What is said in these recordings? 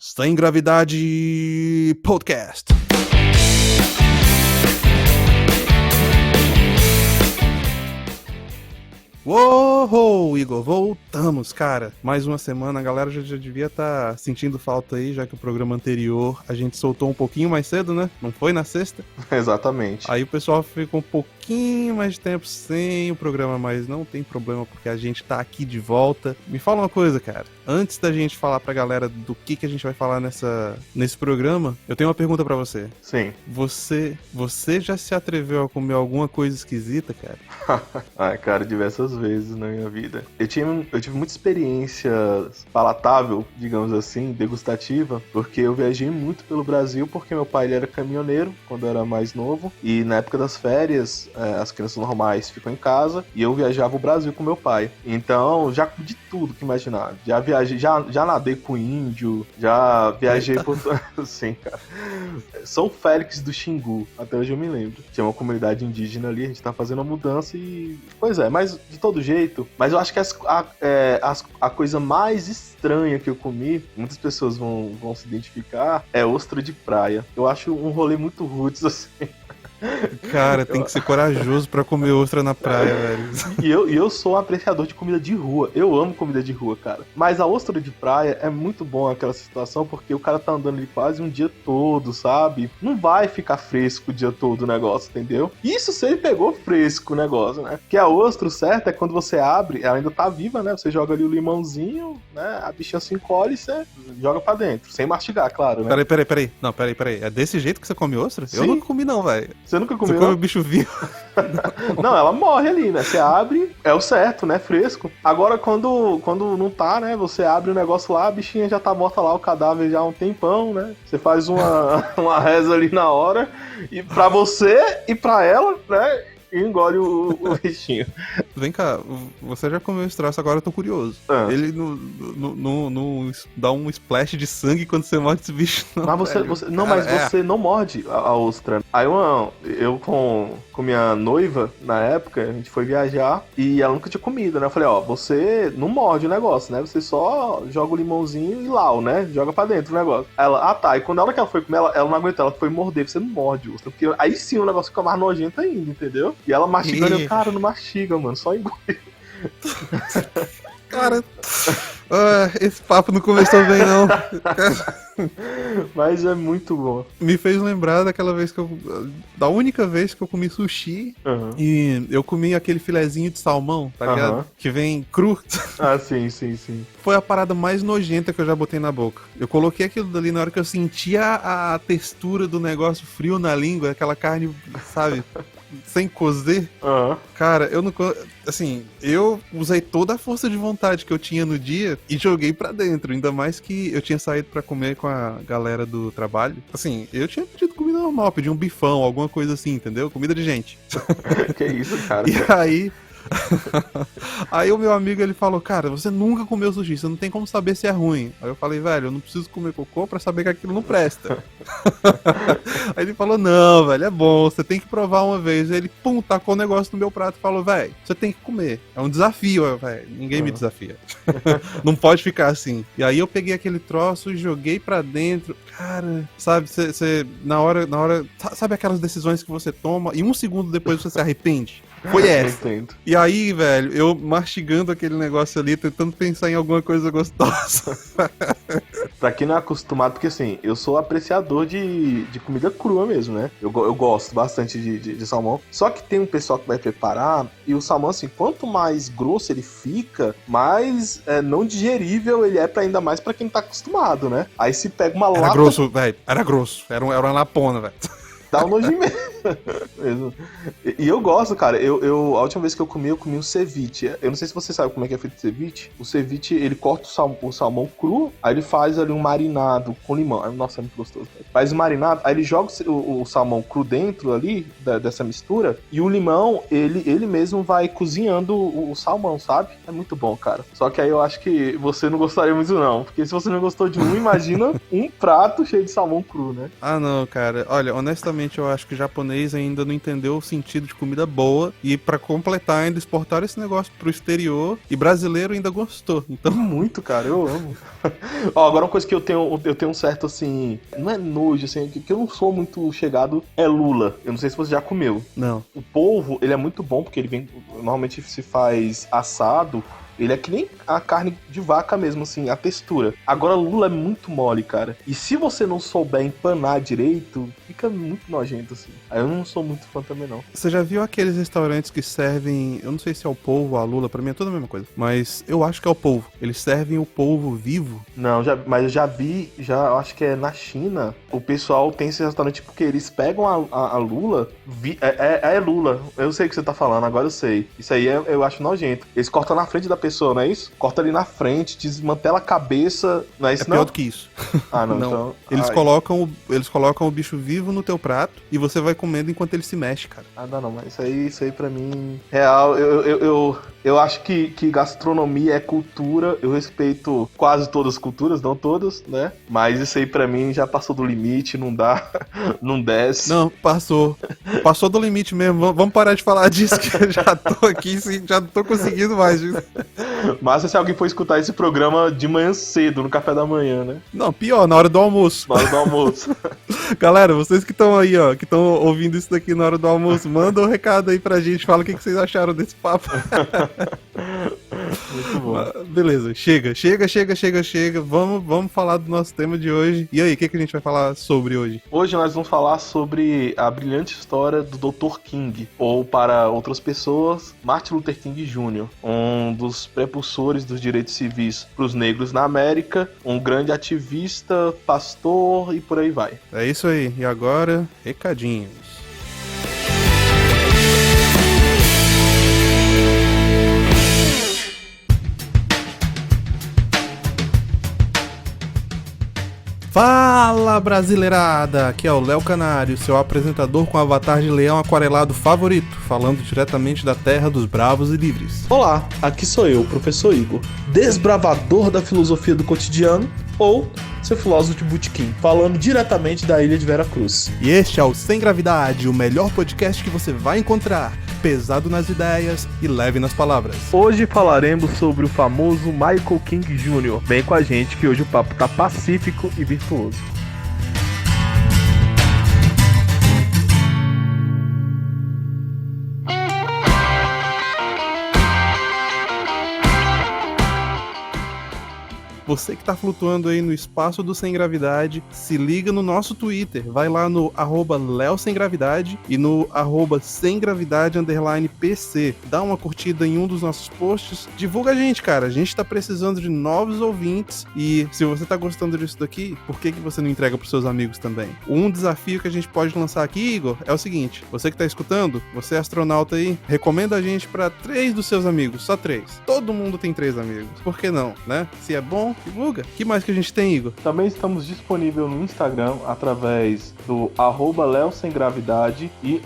Sem Gravidade Podcast. Uou, Igor, voltamos, cara. Mais uma semana, a galera já devia estar sentindo falta aí, já que o programa anterior a gente soltou um pouquinho mais cedo, né? Não foi na sexta? Exatamente. Aí o pessoal ficou um pouquinho mais de tempo sem o programa, mas não tem problema, porque a gente tá aqui de volta. Me fala uma coisa, cara. Antes da gente falar pra galera do que a gente vai falar nesse programa, eu tenho uma pergunta pra você. Sim. Você já se atreveu a comer alguma coisa esquisita, cara? Ai, cara, diversas vezes na minha vida. Eu tive muita experiência palatável, digamos assim, degustativa, porque eu viajei muito pelo Brasil, porque meu pai ele era caminhoneiro quando eu era mais novo, e na época das férias, as crianças normais ficam em casa, e eu viajava o Brasil com meu pai. Então, já comi de tudo que imaginar. Já viajei, já nadei com índio, já viajei por... Sim, cara. São Félix do Xingu, até hoje eu me lembro. Tinha uma comunidade indígena ali, a gente tá fazendo uma mudança e... Pois é, mas de todo jeito. Mas eu acho que a coisa mais estranha que eu comi, muitas pessoas vão se identificar, é ostra de praia. Eu acho um rolê muito roots, assim. Cara, tem que ser corajoso pra comer ostra na praia, velho. E eu sou um apreciador de comida de rua. Eu amo comida de rua, cara. Mas a ostra de praia é muito bom aquela situação, porque o cara tá andando ali quase um dia todo, sabe? Não vai ficar fresco o dia todo o negócio, entendeu? Isso se ele pegou fresco o negócio, né? Porque a ostra, o certo é quando você abre, ela ainda tá viva, né? Você joga ali o limãozinho, né? A bichinha se encolhe e você joga pra dentro. Sem mastigar, claro, né? Peraí. Não, peraí. É desse jeito que você come ostra? Sim. Eu nunca comi não, velho. Você nunca comeu? Você come o bicho vivo? Não, ela morre ali, né? Você abre, é o certo, né? Fresco. Agora, quando não tá, né? Você abre o negócio lá, a bichinha já tá morta lá, o cadáver já há um tempão, né? Você faz uma reza ali na hora, e pra você e pra ela, né? E engole o bichinho. Vem cá, você já comeu esse troço, agora eu tô curioso. Ele não dá um splash de sangue quando você morde esse bicho, não. Mas você não morde a ostra. Aí eu com minha noiva, na época, a gente foi viajar e ela nunca tinha comido, né? Eu falei, você não morde o negócio, né? Você só joga o limãozinho e lau, né? Joga pra dentro o negócio. Aí ela, tá. E quando ela foi comer, ela não aguentou, ela foi morder, você não morde ostra. Porque aí sim o negócio fica mais nojento ainda, entendeu? E ela mastigando, cara, não mastiga, mano, só engole. Cara, esse papo não começou bem, não. Mas é muito bom. Me fez lembrar daquela vez da única vez que eu comi sushi. E eu comi aquele filezinho de salmão, tá ligado? Que vem cru. Ah, sim. Foi a parada mais nojenta que eu já botei na boca. Eu coloquei aquilo dali na hora que eu senti a textura do negócio frio na língua, aquela carne, sabe? Sem cozer. Cara, eu não... Assim, eu usei toda a força de vontade que eu tinha no dia e joguei pra dentro. Ainda mais que eu tinha saído pra comer com a galera do trabalho. Assim, eu tinha pedido comida normal, pedi um bifão, alguma coisa assim, entendeu? Comida de gente. Que isso, cara? E aí... Aí o meu amigo, ele falou, cara, você nunca comeu sushi, você não tem como saber se é ruim. Aí eu falei, velho, eu não preciso comer cocô pra saber que aquilo não presta. Aí ele falou, não, velho, é bom, você tem que provar uma vez. Aí ele, tacou o negócio no meu prato e falou, velho, você tem que comer, é um desafio, velho, ninguém me desafia. Não pode ficar assim. E aí eu peguei aquele troço e joguei pra dentro. Cara, sabe, você na hora, sabe aquelas decisões que você toma e um segundo depois você se arrepende? Foi essa. E aí, velho, eu mastigando aquele negócio ali, tentando pensar em alguma coisa gostosa. Pra quem não é acostumado, porque assim, eu sou apreciador de comida crua mesmo, né? Eu gosto bastante de salmão. Só que tem um pessoal que vai preparar, e o salmão, assim, quanto mais grosso ele fica, mais não digerível ele é, ainda mais pra quem tá acostumado, né? Aí se pega uma lata... Era grosso, velho. Era grosso. Era uma lapona, velho. Dá um nojinho mesmo. E eu gosto, cara. A última vez que eu comi um ceviche. Eu não sei se você sabe como é que é feito o ceviche. O ceviche, ele corta o salmão cru, aí ele faz ali um marinado com limão. Nossa, é muito gostoso. Faz o marinado, aí ele joga o salmão cru dentro ali, dessa mistura, e o limão, ele mesmo vai cozinhando o salmão, sabe? É muito bom, cara. Só que aí eu acho que você não gostaria muito, não. Porque se você não gostou de imagina um prato cheio de salmão cru, né? Ah, não, cara. Olha, honestamente, sinceramente, eu acho que o japonês ainda não entendeu o sentido de comida boa e pra completar ainda exportaram esse negócio pro exterior e brasileiro ainda gostou. Então, muito, cara, eu amo. Ó, agora uma coisa que eu tenho um certo, assim, não é nojo, assim, que eu não sou muito chegado, é lula. Eu não sei se você já comeu. não. O polvo, ele é muito bom, porque ele vem, normalmente se faz assado. Ele é que nem a carne de vaca mesmo, assim, a textura. Agora, lula é muito mole, cara. E se você não souber empanar direito, fica muito nojento, assim. Aí eu não sou muito fã também, não. Você já viu aqueles restaurantes que servem, eu não sei se é o polvo ou a lula, pra mim é tudo a mesma coisa, mas eu acho que é o polvo. Eles servem o polvo vivo. Não, mas eu já vi, eu acho que é na China, o pessoal tem esse restaurante porque eles pegam a lula, é lula, eu sei o que você tá falando, agora eu sei. Isso aí eu acho nojento. Eles cortam na frente da pessoa, não é isso? Corta ali na frente, desmantela a cabeça, não é isso? É pior do que isso. Ah, não, Não. então... Eles colocam o bicho vivo no teu prato e você vai comendo enquanto ele se mexe, cara. Ah, não, mas isso aí pra mim... Real, eu acho que gastronomia é cultura, eu respeito quase todas as culturas, não todas, né? Mas isso aí pra mim já passou do limite, não dá, não desce. Não, passou. Passou do limite mesmo. Vamos parar de falar disso, que eu já tô aqui, já não tô conseguindo mais disso. Mas se alguém for escutar esse programa de manhã cedo, no café da manhã, né? Não, pior, na hora do almoço. Na hora do almoço. Galera, vocês que estão aí, ó, que estão ouvindo isso daqui na hora do almoço, manda um recado aí pra gente, fala o que vocês acharam desse papo. Muito bom. Beleza, chega. Vamos falar do nosso tema de hoje. E aí, o que a gente vai falar sobre hoje? Hoje nós vamos falar sobre a brilhante história do Dr. King, ou para outras pessoas, Martin Luther King Jr., um dos prepulsores dos direitos civis para os negros na América, um grande ativista, pastor e por aí vai. É isso aí. E agora, recadinhos. Fala, brasileirada! Aqui é o Léo Canário, seu apresentador com avatar de leão aquarelado favorito, falando diretamente da terra dos bravos e livres. Olá, aqui sou eu, professor Igor, desbravador da filosofia do cotidiano, ou seu filósofo de botequim, falando diretamente da ilha de Veracruz. E este é o Sem Gravidade, o melhor podcast que você vai encontrar, pesado nas ideias e leve nas palavras. Hoje falaremos sobre o famoso Michael King Jr. Vem com a gente que hoje o papo tá pacífico e virtuoso. Você que tá flutuando aí no espaço do Sem Gravidade, se liga no nosso Twitter. Vai lá no @LeoSemGravidade e no @SemGravidade_PC. Dá uma curtida em um dos nossos posts. Divulga a gente, cara. A gente tá precisando de novos ouvintes. E se você tá gostando disso daqui, por que você não entrega pros seus amigos também? Um desafio que a gente pode lançar aqui, Igor, é o seguinte. Você que tá escutando, você é astronauta aí, recomenda a gente pra 3 dos seus amigos. Só 3. Todo mundo tem 3 amigos. Por que não, né? Se é bom, divulga. O que mais que a gente tem, Igor? Também estamos disponíveis no Instagram através do @LeoSemGravidade e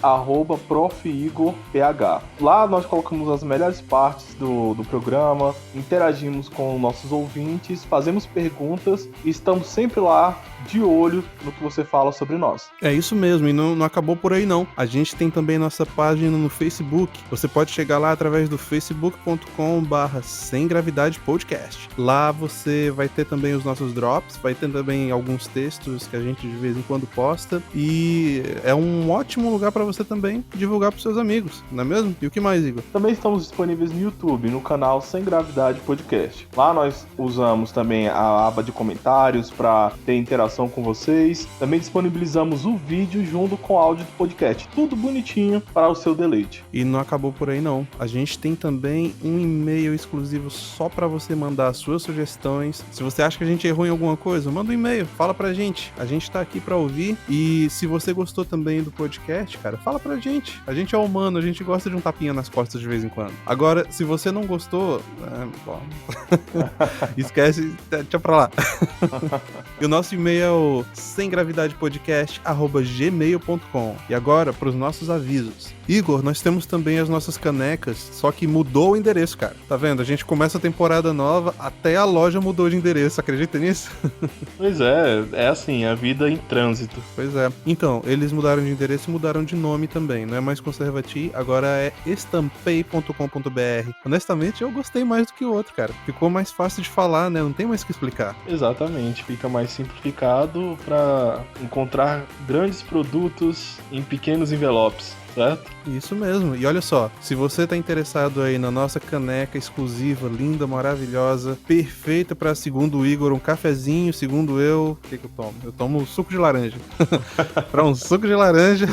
@ProfIgorPH. Lá nós colocamos as melhores partes do programa, interagimos com nossos ouvintes, fazemos perguntas e estamos sempre lá de olho no que você fala sobre nós. É isso mesmo, e não acabou por aí não. A gente tem também nossa página no Facebook. Você pode chegar lá através do facebook.com/semgravidadepodcast. Lá você vai ter também os nossos drops, vai ter também alguns textos que a gente de vez em quando posta, e é um ótimo lugar para você também divulgar para seus amigos, não é mesmo? E o que mais, Igor? Também estamos disponíveis no YouTube, no canal Sem Gravidade Podcast. Lá nós usamos também a aba de comentários para ter interação com vocês. Também disponibilizamos o vídeo junto com o áudio do podcast. Tudo bonitinho para o seu deleite. E não acabou por aí não. A gente tem também um e-mail exclusivo só para você mandar as suas sugestões. Se você acha que a gente errou em alguma coisa, manda um e-mail, fala pra gente. A gente tá aqui pra ouvir. E se você gostou também do podcast, cara, fala pra gente. A gente é humano, a gente gosta de um tapinha nas costas de vez em quando. Agora, se você não gostou, bom, esquece, deixa pra lá. E o nosso e-mail é o semgravidadepodcast@gmail.com. E agora, para os nossos avisos. Igor, nós temos também as nossas canecas, só que mudou o endereço, cara. Tá vendo? A gente começa a temporada nova, até a loja mudou de endereço, acredita nisso? Pois é assim, a vida em trânsito. Pois é. Então, eles mudaram de endereço e mudaram de nome também. Não é mais Conservati, agora é estampei.com.br. Honestamente, eu gostei mais do que o outro, cara. Ficou mais fácil de falar, né? Não tem mais o que explicar. Exatamente, fica mais simplificado para encontrar grandes produtos em pequenos envelopes. Certo? Isso mesmo. E olha só, se você tá interessado aí na nossa caneca exclusiva, linda, maravilhosa, perfeita pra, segundo o Igor, um cafezinho, segundo eu, o que eu tomo? Eu tomo suco de laranja. Pra um suco de laranja,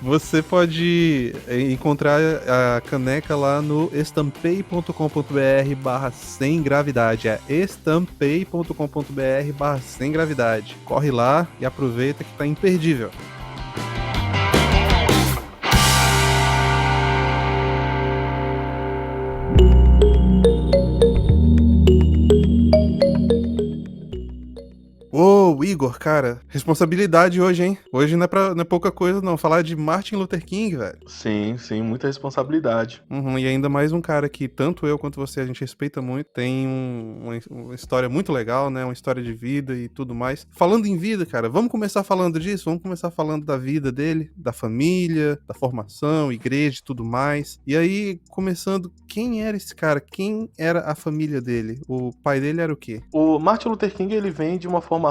você pode encontrar a caneca lá no estampei.com.br/sem gravidade. É estampei.com.br/sem gravidade. Corre lá e aproveita que tá imperdível. Ô, Igor, cara, responsabilidade hoje, hein? Hoje não é pouca coisa, não. Falar de Martin Luther King, velho. Sim, muita responsabilidade. E ainda mais um cara que tanto eu quanto você a gente respeita muito. Tem uma história muito legal, né? Uma história de vida e tudo mais. Falando em vida, cara, vamos começar falando disso? Vamos começar falando da vida dele, da família, da formação, igreja e tudo mais. E aí, começando, quem era esse cara? Quem era a família dele? O pai dele era o quê? O Martin Luther King, ele vem de uma formação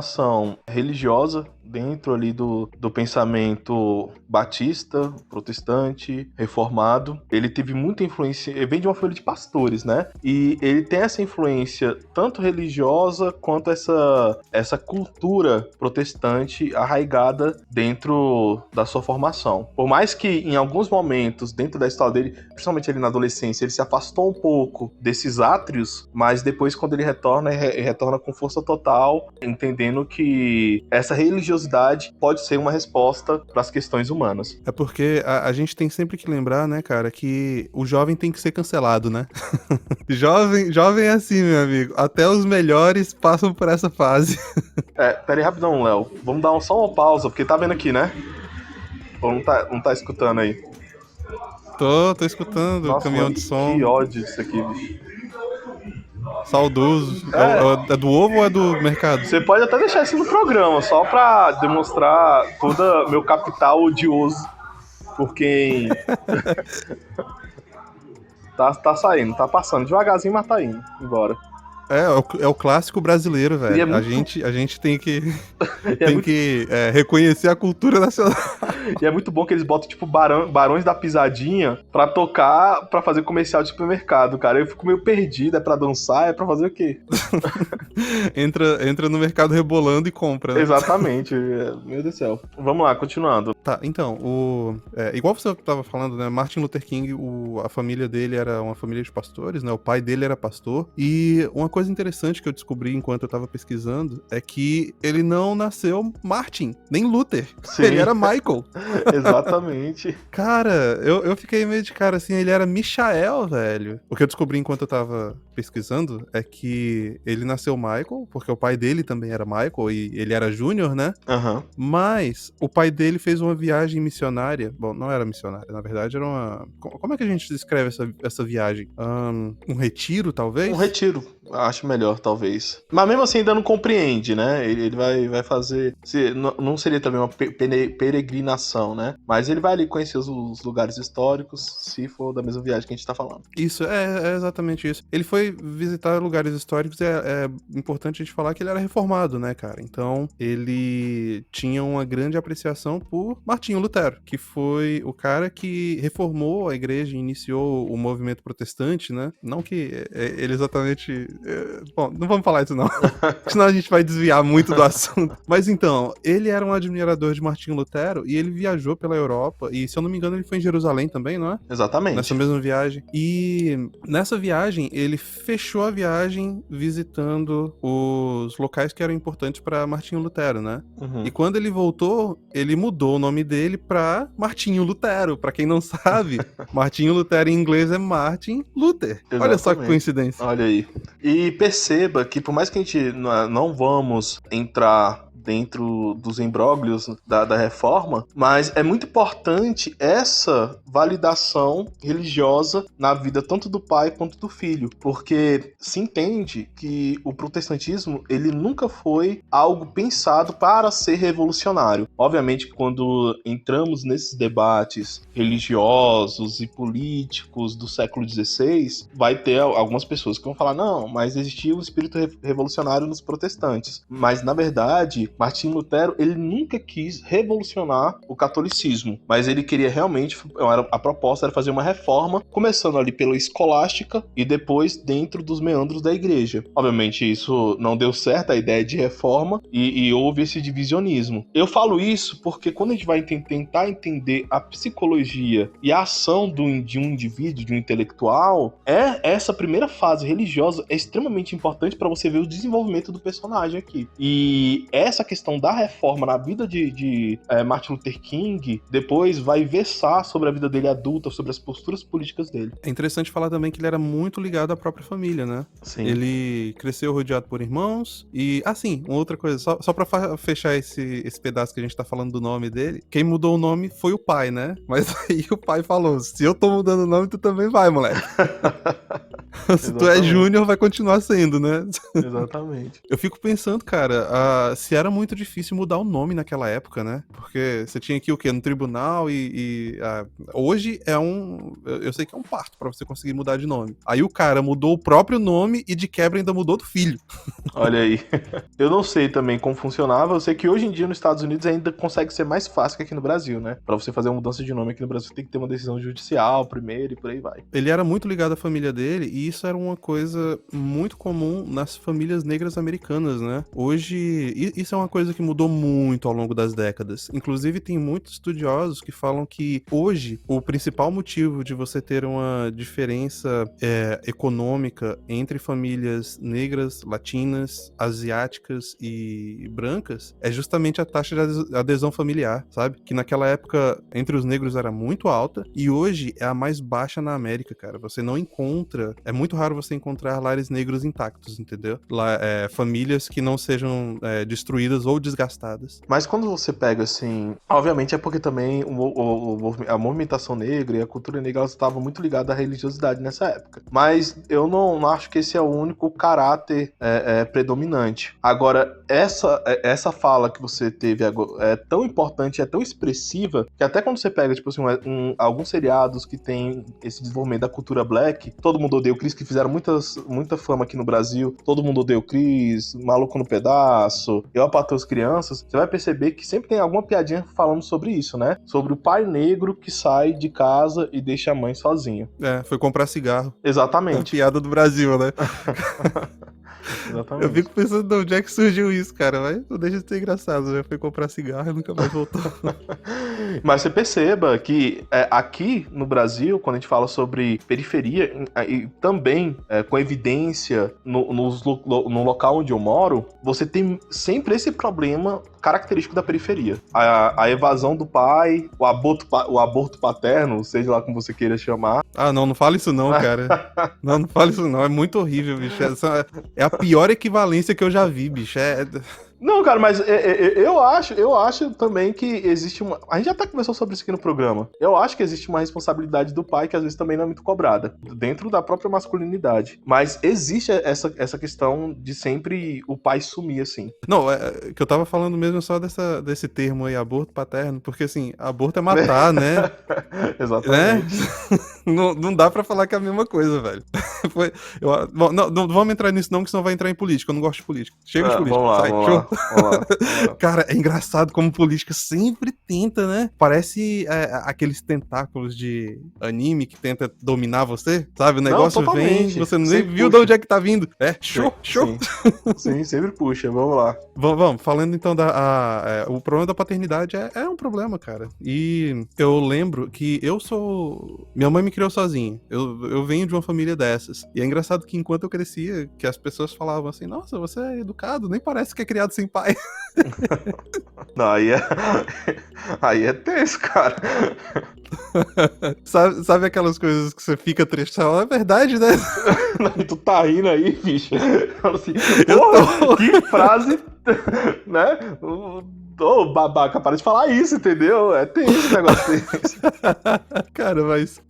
religiosa dentro ali do pensamento batista, protestante, reformado. Ele teve muita influência, ele vem de uma família de pastores, né? E ele tem essa influência tanto religiosa quanto essa cultura protestante arraigada dentro da sua formação. Por mais que em alguns momentos dentro da história dele, principalmente ali na adolescência, ele se afastou um pouco desses átrios, mas depois quando ele retorna com força total, entendendo que essa religiosidade pode ser uma resposta para as questões humanas. É porque a gente tem sempre que lembrar, né, cara, que o jovem tem que ser cancelado, né? jovem é assim, meu amigo. Até os melhores passam por essa fase. Pera aí rapidão, Léo. Vamos dar só uma pausa, porque tá vendo aqui, né? Ou não tá escutando aí? Tô escutando. Nossa, o caminhão mano, de som. Que ódio disso aqui, bicho. Saudoso. É do ovo ou é do mercado? Você pode até deixar isso no programa, só pra demonstrar todo meu capital odioso por quem tá saindo, tá passando devagarzinho, mas tá indo embora. É o clássico brasileiro, velho. A gente tem que reconhecer a cultura nacional. E é muito bom que eles botam, tipo, Barões da Pisadinha pra tocar, pra fazer comercial de supermercado, cara. Eu fico meio perdido, é pra dançar, é pra fazer o quê? entra no mercado rebolando e compra, né? Exatamente, meu Deus do céu. Vamos lá, continuando. Tá, então, igual você tava falando, né, Martin Luther King, a família dele era uma família de pastores, né, o pai dele era pastor, e uma coisa interessante que eu descobri enquanto eu tava pesquisando é que ele não nasceu Martin, nem Luther. Sim. Ele era Michael. Exatamente. Cara, eu fiquei meio de cara assim, ele era Michael, velho. O que eu descobri enquanto eu tava pesquisando é que ele nasceu Michael, porque o pai dele também era Michael e ele era Júnior, né? Uhum. Mas o pai dele fez uma viagem missionária. Bom, não era missionária, na verdade era uma... Como é que a gente descreve essa viagem? Um retiro, talvez? Um retiro, acho melhor, talvez. Mas mesmo assim ainda não compreende, né? Ele vai fazer... Não seria também uma peregrinação, né? Mas ele vai ali conhecer os lugares históricos, se for da mesma viagem que a gente tá falando. Isso, é exatamente isso. Ele foi visitar lugares históricos, é importante a gente falar que ele era reformado, né, cara? Então, ele tinha uma grande apreciação por Martinho Lutero, que foi o cara que reformou a igreja e iniciou o movimento protestante, né? Não que ele exatamente... Bom, não vamos falar isso não, senão a gente vai desviar muito do assunto. Mas então, ele era um admirador de Martinho Lutero e ele viajou pela Europa e, se eu não me engano, ele foi em Jerusalém também, não é? Exatamente. Nessa mesma viagem. E nessa viagem, ele fechou a viagem visitando os locais que eram importantes para Martinho Lutero, né? Uhum. E quando ele voltou, ele mudou o nome dele pra Martinho Lutero. Pra quem não sabe, Martinho Lutero em inglês é Martin Luther. Exatamente. Olha só que coincidência. Olha aí. E perceba que por mais que a gente não vamos entrar dentro dos imbróglios da reforma, mas é muito importante essa validação religiosa na vida tanto do pai quanto do filho, porque se entende que o protestantismo ele nunca foi algo pensado para ser revolucionário. Obviamente que quando entramos nesses debates religiosos e políticos do século XVI, vai ter algumas pessoas que vão falar, não, mas existia um espírito revolucionário nos protestantes. Mas, na verdade, Martinho Lutero, ele nunca quis revolucionar o catolicismo, mas ele queria realmente, a proposta era fazer uma reforma, começando ali pela escolástica e depois dentro dos meandros da igreja. Obviamente, isso não deu certo, a ideia de reforma, e houve esse divisionismo. Eu falo isso porque quando a gente vai tentar entender a psicologia e a ação de um indivíduo, de um intelectual, essa primeira fase religiosa é extremamente importante para você ver o desenvolvimento do personagem aqui. E essa questão da reforma na vida de Martin Luther King, depois vai versar sobre a vida dele adulta, sobre as posturas políticas dele. É interessante falar também que ele era muito ligado à própria família, né? Sim. Ele cresceu rodeado por irmãos e, assim, uma outra coisa, só pra fechar esse pedaço que a gente tá falando do nome dele, quem mudou o nome foi o pai, né? Mas aí o pai falou, se eu tô mudando o nome, tu também vai, moleque. Se tu é júnior, vai continuar sendo, né? Exatamente. Eu fico pensando, cara, se era muito difícil mudar o nome naquela época, né? Porque você tinha aqui o quê? No tribunal hoje eu sei que é um parto pra você conseguir mudar de nome. Aí o cara mudou o próprio nome e de quebra ainda mudou do filho. Olha aí. Eu não sei também como funcionava, eu sei que hoje em dia nos Estados Unidos ainda consegue ser mais fácil que aqui no Brasil, né? Pra você fazer uma mudança de nome aqui no Brasil, você tem que ter uma decisão judicial primeiro e por aí vai. Ele era muito ligado à família dele e isso era uma coisa muito comum nas famílias negras americanas, né? Hoje, isso é uma coisa que mudou muito ao longo das décadas. Inclusive, tem muitos estudiosos que falam que hoje o principal motivo de você ter uma diferença econômica entre famílias negras, latinas, asiáticas e brancas é justamente a taxa de adesão familiar, sabe? Que naquela época entre os negros era muito alta e hoje é a mais baixa na América, cara. Você não encontra, é muito raro você encontrar lares negros intactos, entendeu? Famílias que não sejam destruídas ou desgastadas. Mas quando você pega assim, obviamente é porque também a movimentação negra e a cultura negra elas estavam muito ligadas à religiosidade nessa época. Mas eu não acho que esse é o único caráter predominante. Agora, essa fala que você teve é tão importante, é tão expressiva, que até quando você pega, tipo assim, alguns seriados que tem esse desenvolvimento da cultura black, Todo Mundo Odeia o Chris, que fizeram muita fama aqui no Brasil, Todo Mundo Odeia o Chris, Maluco no Pedaço, Eu, a Patroa as Crianças, você vai perceber que sempre tem alguma piadinha falando sobre isso, né? Sobre o pai negro que sai de casa e deixa a mãe sozinha. Foi comprar cigarro. Exatamente. É a piada do Brasil, né? Exatamente. Eu fico pensando de onde é que surgiu isso, cara. Mas não deixa de ser engraçado. Já foi comprar cigarro e nunca mais voltou. Mas você perceba que aqui no Brasil, quando a gente fala sobre periferia, e também com evidência no local onde eu moro, você tem sempre esse problema característico da periferia. A evasão do pai, o aborto paterno, seja lá como você queira chamar. Ah, não fala isso não, cara. Não fala isso não. É muito horrível, bicho. É a pior equivalência que eu já vi, bicho. Não, cara, mas eu acho também que existe uma... A gente até conversou sobre isso aqui no programa. Eu acho que existe uma responsabilidade do pai que às vezes também não é muito cobrada, dentro da própria masculinidade. Mas existe essa questão de sempre o pai sumir, assim. Não, que eu tava falando mesmo só desse termo aí, aborto paterno, porque assim, aborto é matar, né? Exatamente. Não dá pra falar que é a mesma coisa, velho. Não vamos entrar nisso não, que senão vai entrar em política. Eu não gosto de política. Chega de política. Vamos lá. Cara, é engraçado como política sempre tenta, né? Parece aqueles tentáculos de anime que tenta dominar você, sabe? O negócio vem, você nem viu de onde é que tá vindo. Show. Sim, sempre puxa, vamos lá. Vamos, falando então o problema da paternidade é um problema, cara. E eu lembro que minha mãe me criou sozinha. Eu venho de uma família dessas. E é engraçado que enquanto eu crescia, que as pessoas falavam assim, nossa, você é educado, nem parece que é criado sem pai. Não, aí é tenso, cara. Sabe aquelas coisas que você fica triste? É verdade, né? Tu tá rindo aí, bicho. Assim, porra, que frase Né? Ô, babaca, para de falar isso, entendeu? É tenso esse negócio desse. Cara,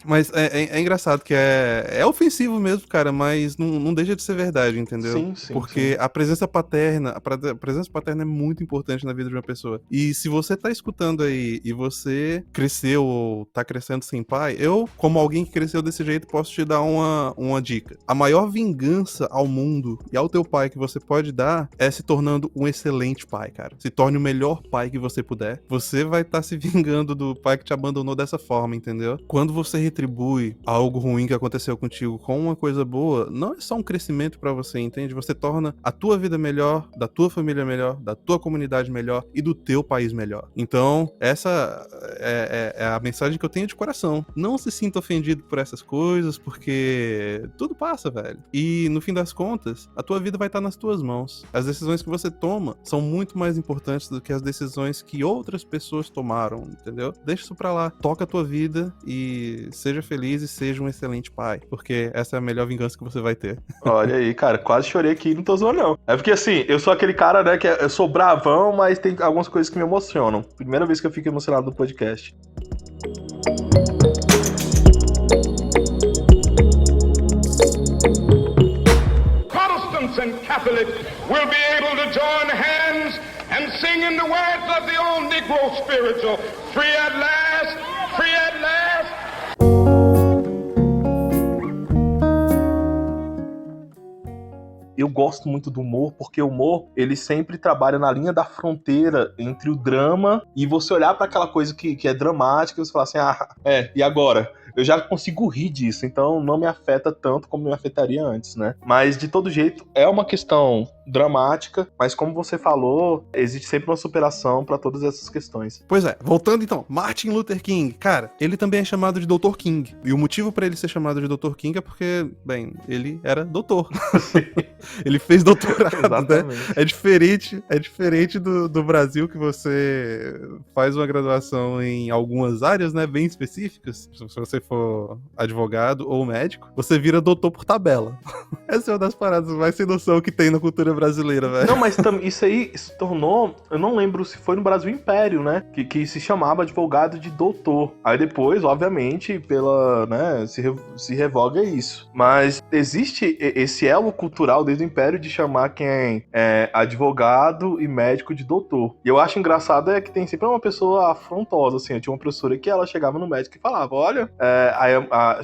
mas é engraçado que é ofensivo mesmo, cara, mas não deixa de ser verdade, entendeu? Sim, sim. Porque sim. a presença paterna, a presença paterna é muito importante na vida de uma pessoa. E se você tá escutando aí e você cresceu ou tá crescendo sem pai, eu, como alguém que cresceu desse jeito, posso te dar uma dica. A maior vingança ao mundo e ao teu pai que você pode dar é se tornando um excelente pai, cara. Se torne o melhor pai que você puder. Você vai estar se vingando do pai que te abandonou dessa forma, entendeu? Quando você retribui algo ruim que aconteceu contigo com uma coisa boa, não é só um crescimento pra você, entende? Você torna a tua vida melhor, da tua família melhor, da tua comunidade melhor e do teu país melhor. Então, essa é a mensagem que eu tenho de coração. Não se sinta ofendido por essas coisas, porque tudo passa, velho. E no fim das contas, a tua vida vai estar nas tuas mãos. As decisões que você toma são muito mais importantes do que as decisões que outras pessoas tomaram, entendeu? Deixa isso pra lá. Toca a tua vida e seja feliz e seja um excelente pai, porque essa é a melhor vingança que você vai ter. Olha aí, cara, quase chorei aqui e não tô zoando, não. É porque assim, eu sou aquele cara, né, que eu sou bravão, mas tem algumas coisas que me emocionam. Primeira vez que eu fico emocionado no podcast. Protestants and Catholics will be able to join hands and sing in the words of the old Negro spiritual, free at last, free at last. Eu gosto muito do humor, porque o humor, ele sempre trabalha na linha da fronteira entre o drama e você olhar pra aquela coisa que é dramática e você falar assim, e agora? Eu já consigo rir disso, então não me afeta tanto como me afetaria antes, né? Mas, de todo jeito, é uma questão dramática, mas como você falou, existe sempre uma superação pra todas essas questões. Pois é, voltando então, Martin Luther King, cara, ele também é chamado de Dr. King. E o motivo pra ele ser chamado de Dr. King é porque, bem, ele era doutor. Ele fez doutorado, né? É diferente do Brasil, que você faz uma graduação em algumas áreas, né, bem específicas. Se você for advogado ou médico, você vira doutor por tabela. Essa é uma das paradas mais sem noção que tem na cultura brasileira, velho. Não, mas isso aí se tornou, eu não lembro se foi no Brasil Império, né, que se chamava advogado de doutor. Aí depois, obviamente, se revoga isso. Mas existe esse elo cultural desde o Império de chamar quem é advogado e médico de doutor. E eu acho engraçado que tem sempre uma pessoa afrontosa, assim. Eu tinha uma professora que ela chegava no médico e falava, olha, aí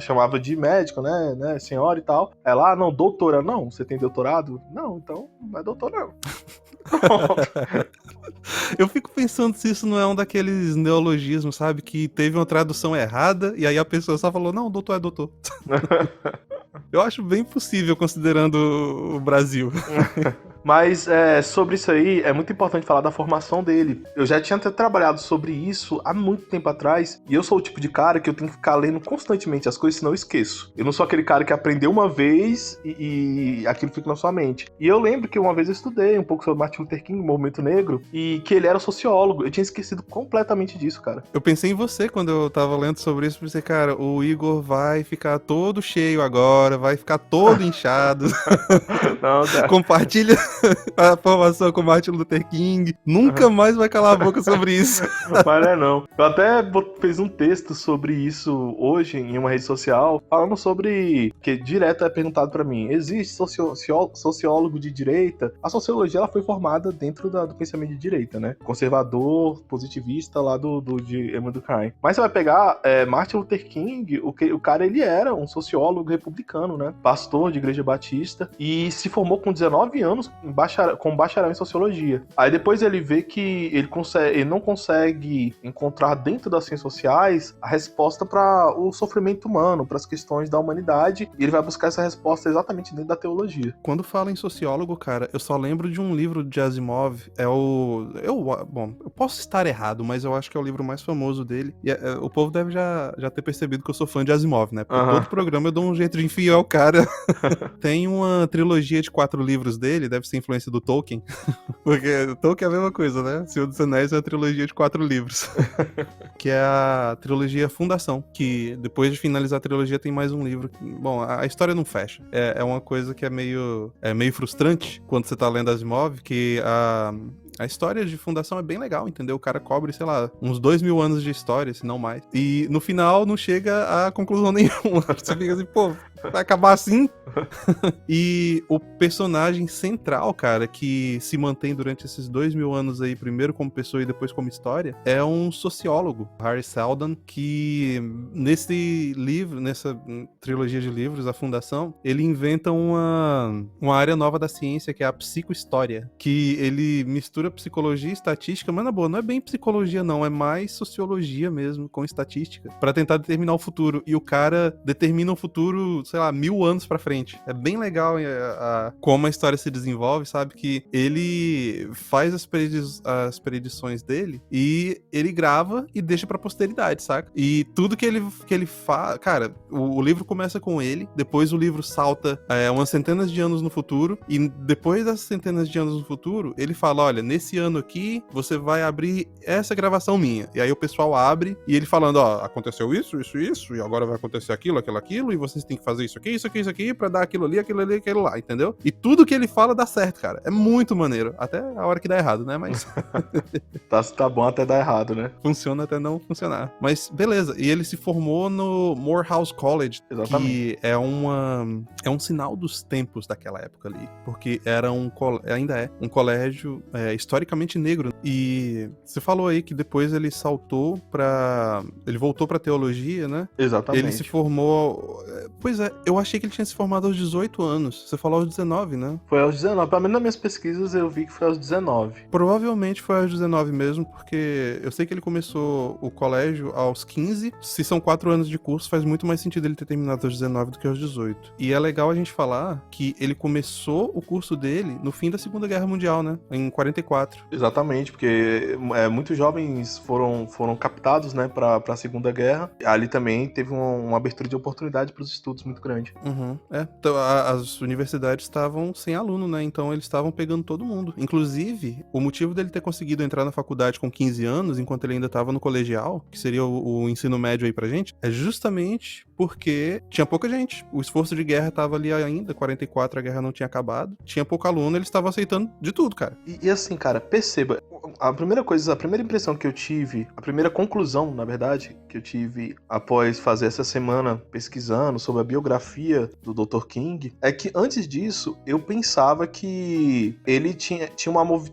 chamava de médico, né, senhora e tal. Ela, não, doutora, não, você tem doutorado? Não, então não é doutor, não. Eu fico pensando se isso não é um daqueles neologismos, sabe? Que teve uma tradução errada e aí a pessoa só falou, não, doutor é doutor. Eu acho bem possível, considerando o Brasil. Mas sobre isso aí, é muito importante falar da formação dele. Eu já tinha até trabalhado sobre isso há muito tempo atrás, e eu sou o tipo de cara que eu tenho que ficar lendo constantemente as coisas, senão eu esqueço. Eu não sou aquele cara que aprendeu uma vez e aquilo fica na sua mente. E eu lembro que uma vez eu estudei um pouco sobre Martin Luther King, o movimento negro, e que ele era sociólogo. Eu tinha esquecido completamente disso, cara. Eu pensei em você quando eu tava lendo sobre isso, pensei, cara, o Igor vai ficar todo cheio agora, vai ficar todo inchado. Não, cara. Compartilha a formação com Martin Luther King. Nunca mais vai calar a boca sobre isso. Mas não. Eu até fiz um texto sobre isso hoje em uma rede social, falando sobre que direto é perguntado pra mim, existe sociólogo de direita? A sociologia ela foi formada dentro do pensamento de direita, né? Conservador, positivista lá de Emma Durkheim. Mas você vai pegar Martin Luther King, o cara ele era um sociólogo republicano, né? Pastor de igreja batista e se formou com 19 anos com bacharel em sociologia. Aí depois ele vê que ele não consegue encontrar dentro das ciências sociais a resposta para o sofrimento humano, para as questões da humanidade, e ele vai buscar essa resposta exatamente dentro da teologia. Quando fala em sociólogo, cara, eu só lembro de um livro de Asimov, bom, eu posso estar errado, mas eu acho que é o livro mais famoso dele, e o povo deve já ter percebido que eu sou fã de Asimov, né? Porque todo programa eu dou um jeito de enfiar o cara. Tem uma trilogia de 4 livros dele, deve ser influência do Tolkien, porque Tolkien é a mesma coisa, né? Senhor dos Anéis é uma trilogia de 4 livros, que é a trilogia Fundação, que depois de finalizar a trilogia tem mais um livro. Bom, a história não fecha. É uma coisa que é meio frustrante quando você tá lendo Asimov, que a história de Fundação é bem legal, entendeu? O cara cobre, sei lá, uns 2000 anos de história, se não mais. E no final não chega a conclusão nenhuma. Você fica assim, pô, vai acabar assim? E o personagem central, cara, que se mantém durante esses 2000 anos aí, primeiro como pessoa e depois como história, é um sociólogo, Harry Seldon, que nesse livro, nessa trilogia de livros, A Fundação, ele inventa uma área nova da ciência, que é a psicohistória, que ele mistura psicologia e estatística, mas na boa, não é bem psicologia não, é mais sociologia mesmo, com estatística, pra tentar determinar o futuro. E o cara determina o futuro, sei lá, 1000 anos pra frente. É bem legal como a história se desenvolve, sabe? Que ele faz as predições dele e ele grava e deixa pra posteridade, saca? E tudo que ele faz... Cara, o livro começa com ele, depois o livro salta umas centenas de anos no futuro, e depois das centenas de anos no futuro, ele fala, olha, nesse ano aqui, você vai abrir essa gravação minha. E aí o pessoal abre, e ele falando, ó, aconteceu isso, e agora vai acontecer aquilo, e vocês têm que fazer isso aqui, pra dar aquilo ali, aquilo lá, entendeu? E tudo que ele fala dá certo, cara. É muito maneiro. Até a hora que dá errado, né? Mas... tá bom até dar errado, né? Funciona até não funcionar. Mas, beleza. E ele se formou no Morehouse College. Exatamente. Que é um sinal dos tempos daquela época ali. Porque ainda é um colégio historicamente negro. E você falou aí que depois ele ele voltou pra teologia, né? Exatamente. Ele se formou... Pois é, eu achei que ele tinha se formado aos 18 anos. Você falou aos 19, né? Foi aos 19. Pelo menos nas minhas pesquisas eu vi que foi aos 19. Provavelmente foi aos 19 mesmo, porque eu sei que ele começou o colégio aos 15. Se são 4 anos de curso, faz muito mais sentido ele ter terminado aos 19 do que aos 18. E é legal a gente falar que ele começou o curso dele no fim da Segunda Guerra Mundial, né? Em 44. Exatamente, porque muitos jovens foram captados, né, pra Segunda Guerra. Ali também teve uma abertura de oportunidade para os estudos muito grande. Uhum. Então, as universidades estavam sem aluno, né? Então eles estavam pegando todo mundo. Inclusive, o motivo dele ter conseguido entrar na faculdade com 15 anos, enquanto ele ainda estava no colegial, que seria o ensino médio aí pra gente, é justamente porque tinha pouca gente. O esforço de guerra tava ali ainda, 44, a guerra não tinha acabado. Tinha pouco aluno, eles estavam aceitando de tudo, cara. E assim, cara, perceba, a primeira impressão que eu tive, a primeira conclusão, na verdade, que eu tive após fazer essa semana pesquisando sobre a biografia do Dr. King, é que antes disso, eu pensava que ele tinha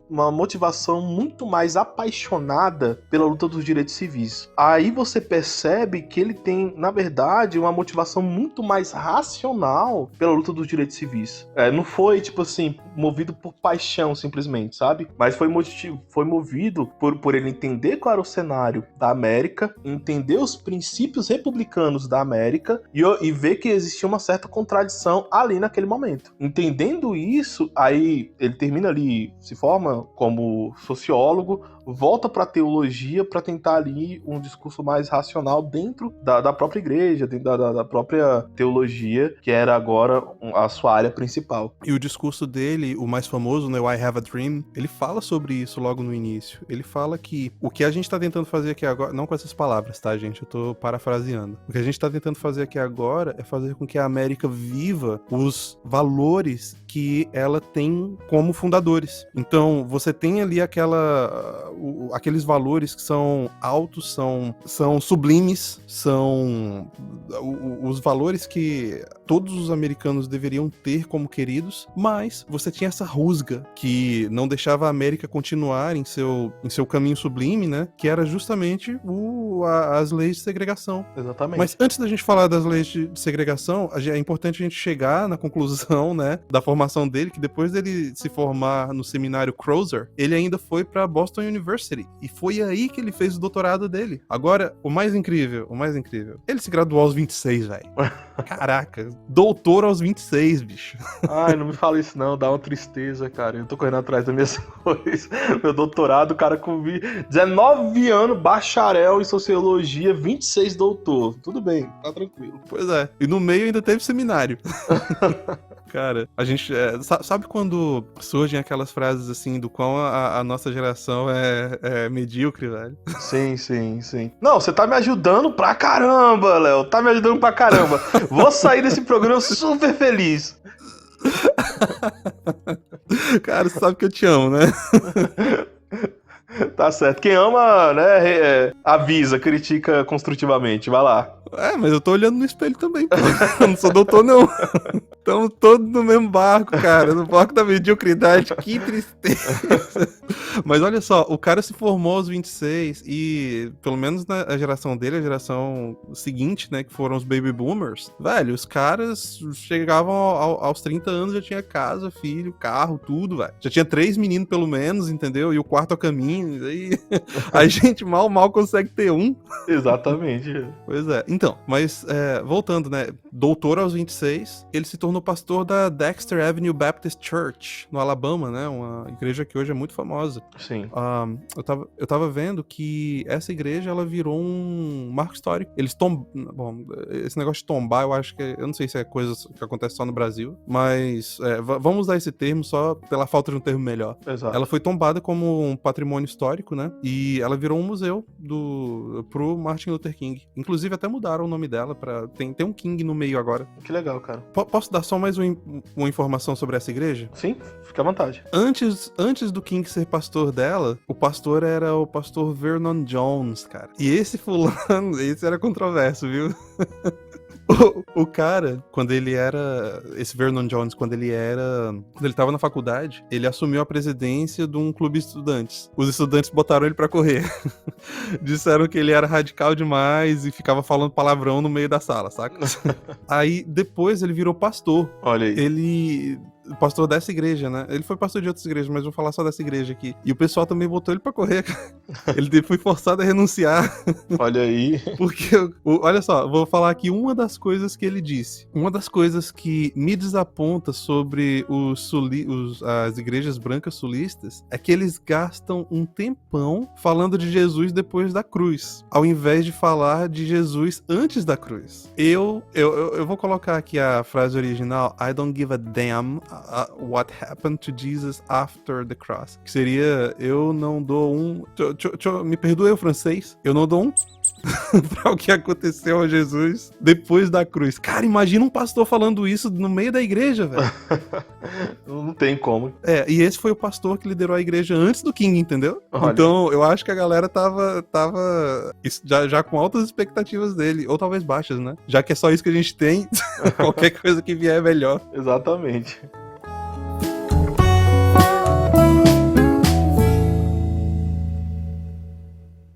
uma motivação muito mais apaixonada pela luta dos direitos civis. Aí você percebe que ele tem, na verdade, uma motivação muito mais racional pela luta dos direitos civis. Não foi, tipo assim, movido por paixão, simplesmente, sabe? Mas foi movido por ele entender qual era o cenário da América, entender os princípios republicanos da América e ver que existia uma certa contradição ali naquele momento. Entendendo isso, aí ele termina ali, se forma como sociólogo, volta para a teologia para tentar ali um discurso mais racional dentro da própria igreja, dentro da própria teologia, que era agora a sua área principal. E o discurso dele, o mais famoso, né, o I Have a Dream, ele fala sobre isso logo no início. Ele fala que o que a gente tá tentando fazer aqui agora, não com essas palavras, tá, gente? Eu tô parafraseando. O que a gente tá tentando fazer aqui agora é fazer com que a América viva os valores que ela tem como fundadores. Então, você tem ali aqueles valores que são altos, são sublimes, são os valores que todos os americanos deveriam ter como queridos, mas você tinha essa rusga que não deixava a América continuar em seu caminho sublime, né? Que era justamente as leis de segregação. Exatamente. Mas antes da gente falar das leis de segregação, é importante a gente chegar na conclusão, né, da formação dele, que depois dele se formar no seminário Crozer, ele ainda foi pra Boston University, e foi aí que ele fez o doutorado dele. Agora, o mais incrível, ele se graduou aos 26, velho. Caraca, doutor aos 26, bicho. Ai, não me fala isso não, dá uma tristeza, cara. Eu tô correndo atrás das minhas coisas. Meu doutorado, cara, com 19 anos, bacharel em sociologia, 26 doutor. Tudo bem, tá tranquilo. Pois é, e no meio ainda teve seminário. Cara, a gente... sabe quando surgem aquelas frases assim do quão a nossa geração é medíocre, velho? Sim. Não, você tá me ajudando pra caramba, Léo. Tá me ajudando pra caramba. Vou sair desse programa super feliz. Cara, você sabe que eu te amo, né? Tá certo. Quem ama, né, avisa, critica construtivamente. Vai lá. Mas eu tô olhando no espelho também, pô. Eu não sou doutor, não. Estamos todos no mesmo barco, cara. No barco da mediocridade. Que tristeza. Mas olha só, o cara se formou aos 26 e, pelo menos na geração dele, a geração seguinte, né, que foram os baby boomers, velho, os caras chegavam aos 30 anos, já tinha casa, filho, carro, tudo, velho. Já tinha 3 meninos, pelo menos, entendeu? E o quarto a caminho. Aí a gente mal consegue ter um. Exatamente. Pois é. Então, mas voltando, né? Doutor aos 26, ele se tornou pastor da Dexter Avenue Baptist Church, no Alabama, né? Uma igreja que hoje é muito famosa. Sim. Eu tava vendo que essa igreja, ela virou um marco histórico. Bom, esse negócio de tombar, eu acho que... Eu não sei se é coisa que acontece só no Brasil, mas vamos usar esse termo só pela falta de um termo melhor. Exato. Ela foi tombada como um patrimônio histórico, né? E ela virou um museu pro Martin Luther King. Inclusive, até mudaram o nome dela pra... Tem um King no meio agora. Que legal, cara. Posso dar só mais uma informação sobre essa igreja? Sim, fica à vontade. Antes do King ser pastor dela, o pastor era o pastor Vernon Jones, cara. E esse fulano, esse era controverso, viu? O cara, quando ele era... Esse Vernon Jones, quando ele tava na faculdade, ele assumiu a presidência de um clube de estudantes. Os estudantes botaram ele pra correr. Disseram que ele era radical demais e ficava falando palavrão no meio da sala, saca? Aí, depois, ele virou pastor. Olha aí. Pastor dessa igreja, né? Ele foi pastor de outras igrejas, mas vou falar só dessa igreja aqui. E o pessoal também botou ele pra correr. Ele foi forçado a renunciar. Olha aí. Porque, olha só, vou falar aqui uma das coisas que ele disse. Uma das coisas que me desaponta sobre as igrejas brancas sulistas é que eles gastam um tempão falando de Jesus depois da cruz, ao invés de falar de Jesus antes da cruz. Eu vou colocar aqui a frase original: I don't give a damn what happened to Jesus after the cross. Que seria: eu não dou me perdoe o francês, eu não dou um pra o que aconteceu a Jesus depois da cruz. Cara, imagina um pastor falando isso no meio da igreja, velho. Não tem como. E esse foi o pastor que liderou a igreja antes do King, entendeu? Olha. Então, eu acho que a galera tava já com altas expectativas dele, ou talvez baixas, né? Já que é só isso que a gente tem, qualquer coisa que vier é melhor. Exatamente.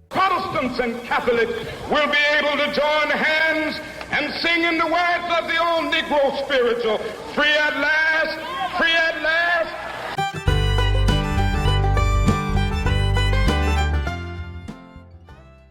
Protestants and Catholics will be able to join hands and sing in the words of the old Negro spiritual, free at last, free at last.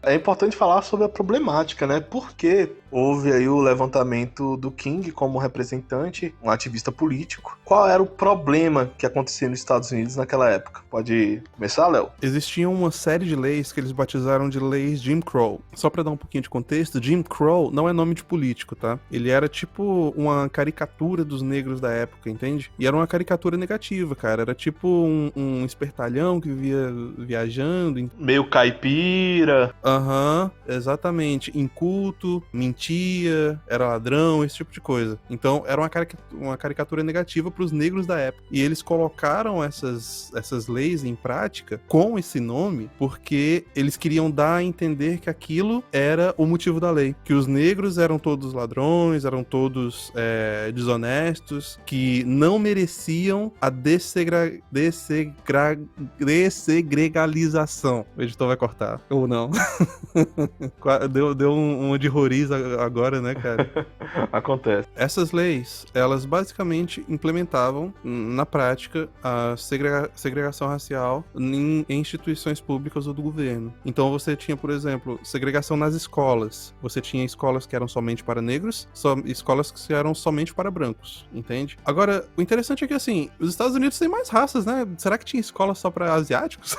É importante falar sobre a problemática, né? Porque houve aí o levantamento do King como representante, um ativista político. Qual era o problema que acontecia nos Estados Unidos naquela época? Pode começar, Léo? Existia uma série de leis que eles batizaram de leis Jim Crow. Só pra dar um pouquinho de contexto, Jim Crow não é nome de político, tá? Ele era tipo uma caricatura dos negros da época, entende? E era uma caricatura negativa, cara. Era tipo um espertalhão que vivia viajando. Meio caipira. Exatamente. Inculto, mentia, era ladrão, esse tipo de coisa. Então, era uma caricatura negativa pros negros da época. E eles colocaram essas leis em prática com esse nome porque eles queriam dar a entender que aquilo era o motivo da lei. Que os negros eram todos ladrões, eram todos desonestos, que não mereciam a dessegregalização. O editor vai cortar, ou não. Deu uma de roriz agora, né, cara? Acontece. Essas leis, elas basicamente implementavam, na prática, a segregação racial em instituições públicas ou do governo. Então você tinha, por exemplo, segregação nas escolas. Você tinha escolas que eram somente para negros, escolas que eram somente para brancos, entende? Agora, o interessante é que, assim, os Estados Unidos têm mais raças, né? Será que tinha escola só para asiáticos?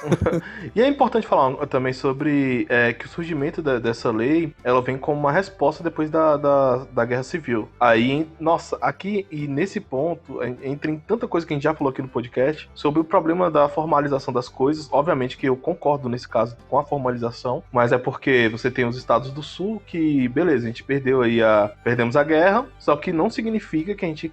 E é importante falar também sobre que o surgimento dessa lei, ela vem como uma resposta forte depois da Guerra Civil. Aí, nossa, aqui e nesse ponto, entra em tanta coisa que a gente já falou aqui no podcast, sobre o problema da formalização das coisas. Obviamente que eu concordo nesse caso com a formalização, mas é porque você tem os estados do sul que, beleza, a gente perdemos a guerra, só que não significa que a gente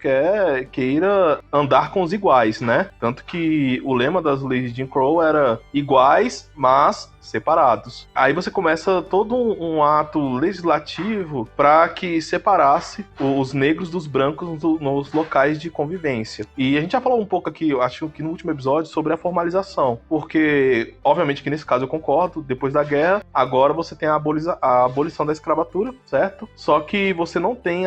queira andar com os iguais, né? Tanto que o lema das leis de Jim Crow era iguais, mas separados. Aí você começa todo um ato legislativo para que separasse os negros dos brancos nos locais de convivência. E a gente já falou um pouco aqui, eu acho que no último episódio, sobre a formalização, porque, obviamente que nesse caso eu concordo, depois da guerra, agora você tem a abolição da escravatura, certo? Só que você não tem,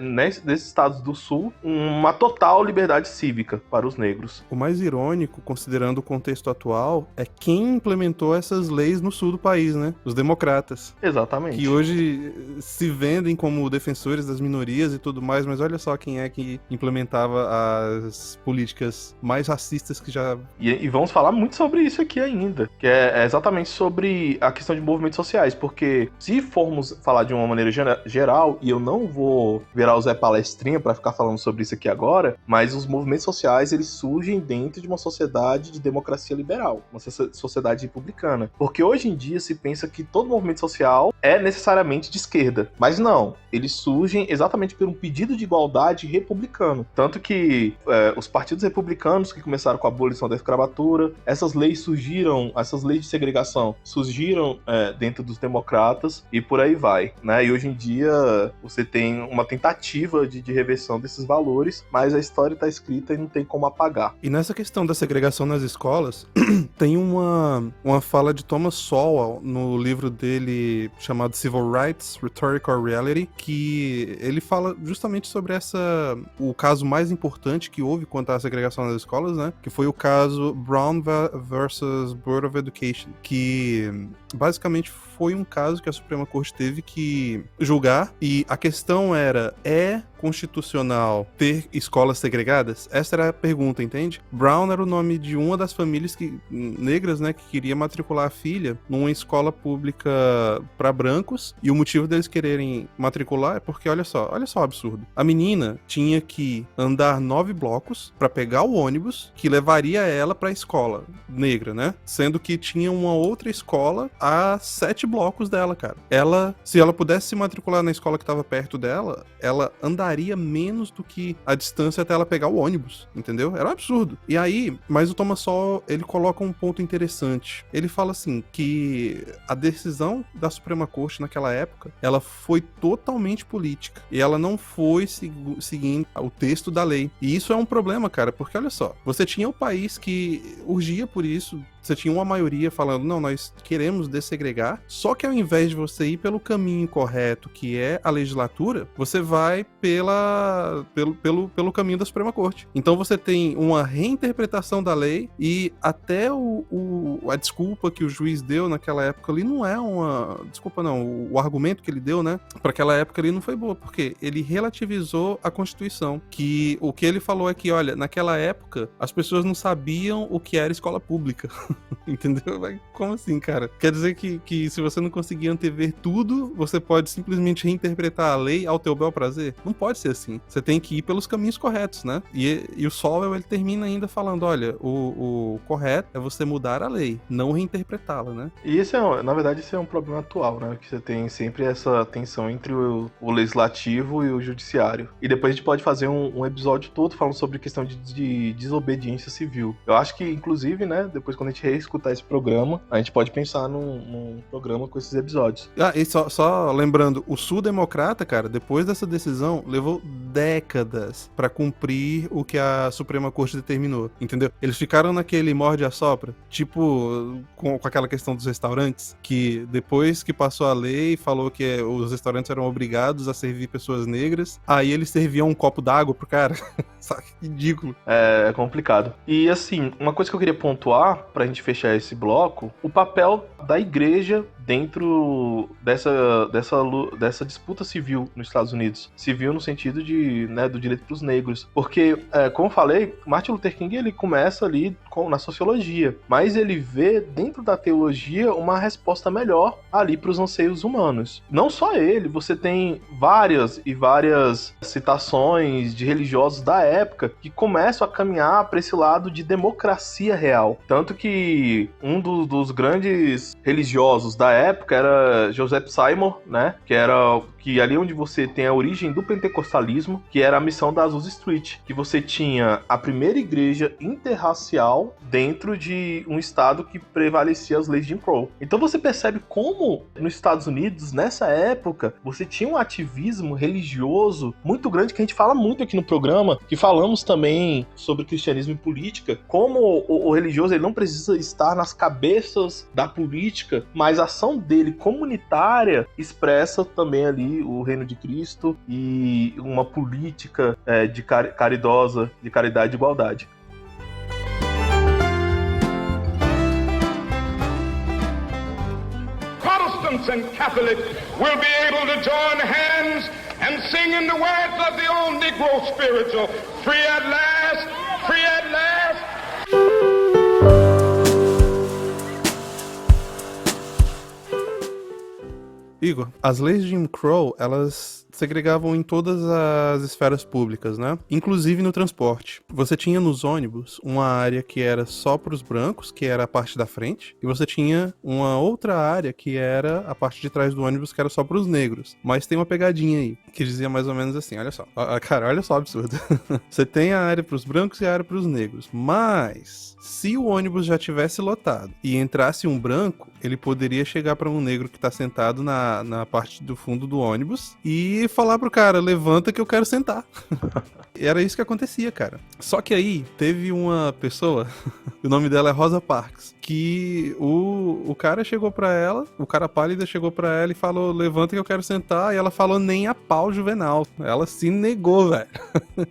nesses estados do sul, uma total liberdade cívica para os negros. O mais irônico, considerando o contexto atual, é quem implementou essas leis no sul do país, né? Os democratas. Exatamente. Que hoje se vendem como defensores das minorias e tudo mais, mas olha só quem é que implementava as políticas mais racistas que já... E vamos falar muito sobre isso aqui ainda, que é exatamente sobre a questão de movimentos sociais, porque se formos falar de uma maneira geral, e eu não vou virar o Zé Palestrinha para ficar falando sobre isso aqui agora, mas os movimentos sociais, eles surgem dentro de uma sociedade de democracia liberal, uma sociedade republicana. Porque hoje em dia se pensa que todo movimento social é necessariamente de esquerda. Mas não, eles surgem exatamente por um pedido de igualdade republicano. Tanto que os partidos republicanos que começaram com a abolição da escravatura, essas leis de segregação surgiram dentro dos democratas e por aí vai, né? E hoje em dia você tem uma tentativa de reversão desses valores, mas a história está escrita e não tem como apagar. E nessa questão da segregação nas escolas, tem uma fala de Thomas Sowell no livro dele chamado Civil Rights, Rhetorical Reality, que ele fala justamente sobre o caso mais importante que houve quanto à segregação nas escolas, né? Que foi o caso Brown versus Board of Education, que basicamente foi um caso que a Suprema Corte teve que julgar, e a questão era, constitucional ter escolas segregadas? Essa era a pergunta, entende? Brown era o nome de uma das famílias negras, né, que queria matricular a filha numa escola pública para brancos, e o motivo deles quererem matricular é porque, olha só o absurdo. A menina tinha que andar 9 blocos para pegar o ônibus que levaria ela para a escola negra, né? Sendo que tinha uma outra escola a 7 blocos dela, cara. Se ela pudesse se matricular na escola que estava perto dela, ela andaria menos do que a distância até ela pegar o ônibus, entendeu? Era um absurdo. E aí, mas o Thomas Sowell, ele coloca um ponto interessante. Ele fala assim, que a decisão da Suprema Corte naquela época, ela foi totalmente política. E ela não foi seguindo o texto da lei. E isso é um problema, cara, porque olha só, você tinha o país que urgia por isso, você tinha uma maioria falando, não, nós queremos dessegregar, só que ao invés de você ir pelo caminho correto, que é a legislatura, você vai pelo caminho da Suprema Corte. Então você tem uma reinterpretação da lei, e até a desculpa que o juiz deu naquela época ali não é uma... Desculpa não, o argumento que ele deu, né, para aquela época ali não foi boa, porque ele relativizou a Constituição, que o que ele falou é que, olha, naquela época as pessoas não sabiam o que era escola pública. Entendeu? Como assim, cara? Quer dizer que se você não conseguir antever tudo, você pode simplesmente reinterpretar a lei ao teu bel prazer? Não pode ser assim. Você tem que ir pelos caminhos corretos, né? E o Sowell, ele termina ainda falando, olha, o correto é você mudar a lei, não reinterpretá-la, né? E isso na verdade, isso é um problema atual, né? Que você tem sempre essa tensão entre o legislativo e o judiciário. E depois a gente pode fazer um episódio todo falando sobre questão de desobediência civil. Eu acho que, inclusive, né, depois quando a gente reescutar esse programa, a gente pode pensar num programa com esses episódios. E só lembrando, o Sul Democrata, cara, depois dessa decisão, levou décadas pra cumprir o que a Suprema Corte determinou, entendeu? Eles ficaram naquele morde a sopra, tipo com aquela questão dos restaurantes, que depois que passou a lei, falou que os restaurantes eram obrigados a servir pessoas negras, aí eles serviam um copo d'água pro cara. Sabe? Ridículo. É complicado. E assim, uma coisa que eu queria pontuar pra gente fechar esse bloco, o papel da igreja dentro dessa disputa civil nos Estados Unidos. Civil no sentido de, né, do direito dos negros. Porque, como eu falei, Martin Luther King ele começa ali na sociologia, mas ele vê dentro da teologia uma resposta melhor ali para os anseios humanos. Não só ele, você tem várias citações de religiosos da época que começam a caminhar para esse lado de democracia real. Tanto que um dos grandes religiosos da época era Joseph Seymour, né? Que ali onde você tem a origem do pentecostalismo, que era a missão da Azusa Street, que você tinha a primeira igreja interracial dentro de um estado que prevalecia as leis de Jim Crow. Então você percebe como nos Estados Unidos, nessa época, você tinha um ativismo religioso muito grande, que a gente fala muito aqui no programa, que falamos também sobre cristianismo e política, como o religioso ele não precisa estar nas cabeças da política, mas a ação dele comunitária expressa também ali o reino de Cristo e uma política caridosa, de caridade e igualdade. Protestants and Catholics will be able to join hands and sing in the words of the old Negro spiritual, free at last, free at last. Igor, as leis de Jim Crow, elas segregavam em todas as esferas públicas, né? Inclusive no transporte. Você tinha nos ônibus uma área que era só para os brancos, que era a parte da frente, e você tinha uma outra área que era a parte de trás do ônibus, que era só para os negros. Mas tem uma pegadinha aí, que dizia mais ou menos assim, olha só. Cara, olha só o absurdo. Você tem a área para os brancos e a área para os negros, mas se o ônibus já tivesse lotado e entrasse um branco, ele poderia chegar para um negro que tá sentado na parte do fundo do ônibus e falar pro cara, levanta que eu quero sentar. E era isso que acontecia, cara. Só que aí teve uma pessoa, o nome dela é Rosa Parks, que o cara chegou pra ela, o cara pálida chegou pra ela e falou, levanta que eu quero sentar, e ela falou nem a pau, Juvenal. Ela se negou, velho.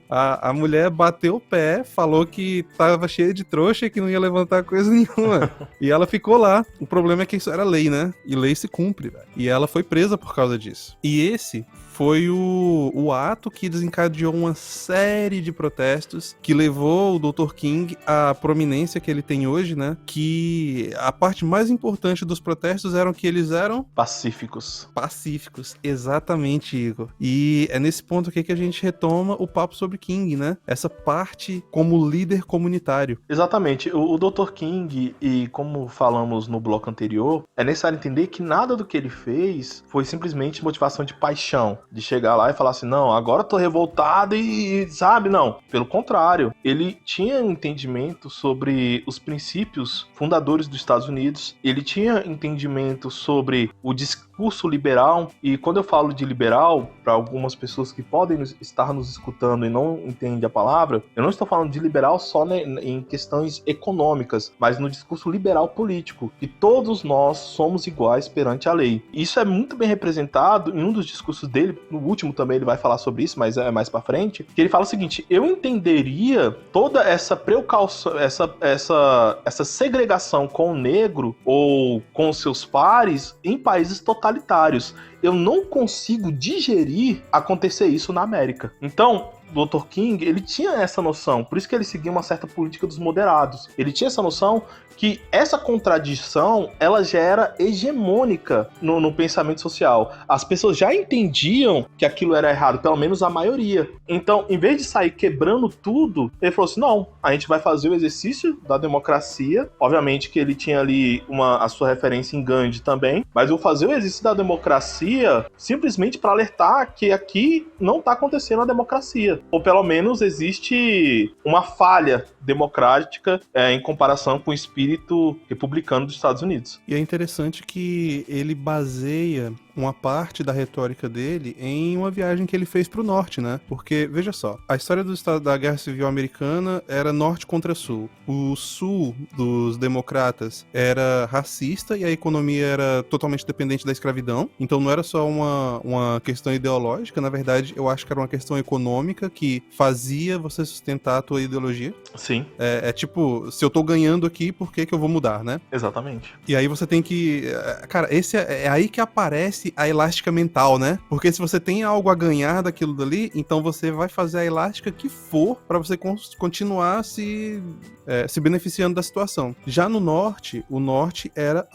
A mulher bateu o pé, falou que tava cheia de trouxa e que não ia levantar coisa nenhuma. E ela ficou lá. O problema é que isso era lei, né? E lei se cumpre, velho. E ela foi presa por causa disso. E esse foi o ato que desencadeou uma série de protestos que levou o Dr. King à prominência que ele tem hoje, né? Que a parte mais importante dos protestos eram que eles eram... Pacíficos. Pacíficos, exatamente, Igor. E é nesse ponto aqui que a gente retoma o papo sobre King, né? Essa parte como líder comunitário. Exatamente. O Dr. King, e como falamos no bloco anterior, é necessário entender que nada do que ele fez foi simplesmente motivação de paixão. De chegar lá e falar assim, não, agora eu tô revoltado e sabe, não. Pelo contrário, ele tinha entendimento sobre os princípios fundadores dos Estados Unidos, ele tinha entendimento sobre o discurso liberal, e quando eu falo de liberal, para algumas pessoas que podem estar nos escutando e não entendem a palavra, eu não estou falando de liberal só em questões econômicas, mas no discurso liberal político, que todos nós somos iguais perante a lei. Isso é muito bem representado em um dos discursos dele, no último também ele vai falar sobre isso, mas é mais pra frente, que ele fala o seguinte, eu entenderia toda essa precaução, essa segregação com o negro ou com seus pares em países totalitários. Eu não consigo digerir acontecer isso na América. Então, Dr. King, ele tinha essa noção, por isso que ele seguia uma certa política dos moderados. Ele tinha essa noção que essa contradição, ela já era hegemônica no pensamento social. As pessoas já entendiam que aquilo era errado, pelo menos a maioria. Então, em vez de sair quebrando tudo, ele falou assim, não, a gente vai fazer o exercício da democracia. Obviamente que ele tinha ali a sua referência em Gandhi também, mas eu vou fazer o exercício da democracia simplesmente para alertar que aqui não está acontecendo a democracia. Ou pelo menos existe uma falha democrática em comparação com o espírito republicano dos Estados Unidos. E é interessante que ele baseia uma parte da retórica dele em uma viagem que ele fez pro norte, né? Porque, veja só, a história da Guerra Civil Americana era norte contra sul. O sul dos democratas era racista e a economia era totalmente dependente da escravidão. Então não era só uma questão ideológica, na verdade eu acho que era uma questão econômica que fazia você sustentar a tua ideologia. Sim. É tipo, se eu tô ganhando aqui, por que eu vou mudar, né? Exatamente. E aí você tem que... Cara, esse é aí que aparece a elástica mental, né? Porque se você tem algo a ganhar daquilo dali, então você vai fazer a elástica que for pra você continuar se beneficiando da situação. Já no norte, o norte era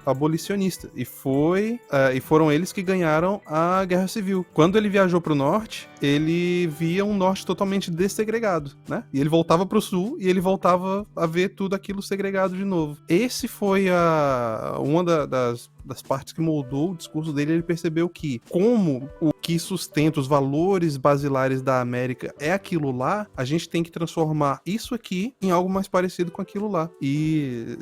abolicionista. E foram eles que ganharam a Guerra Civil. Quando ele viajou pro norte, ele via um norte totalmente dessegregado, né? E ele voltava pro sul e ele voltava a ver tudo aquilo segregado de novo. Esse foi uma das partes que moldou o discurso dele. Ele percebeu que, como o que sustenta os valores basilares da América é aquilo lá, a gente tem que transformar isso aqui em algo mais parecido com aquilo lá. E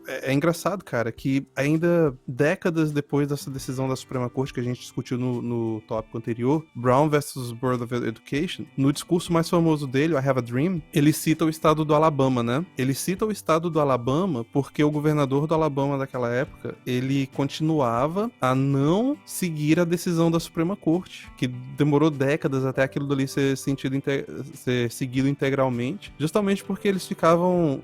é engraçado, cara, que ainda décadas depois dessa decisão da Suprema Corte que a gente discutiu no tópico anterior, Brown versus Board of Education, no discurso mais famoso dele, I Have a Dream, ele cita o estado do Alabama, né? Ele cita o estado do Alabama porque o governador do Alabama daquela época, ele continuava a não seguir a decisão da Suprema Corte, que demorou décadas até aquilo dali ser seguido integralmente, justamente porque eles ficavam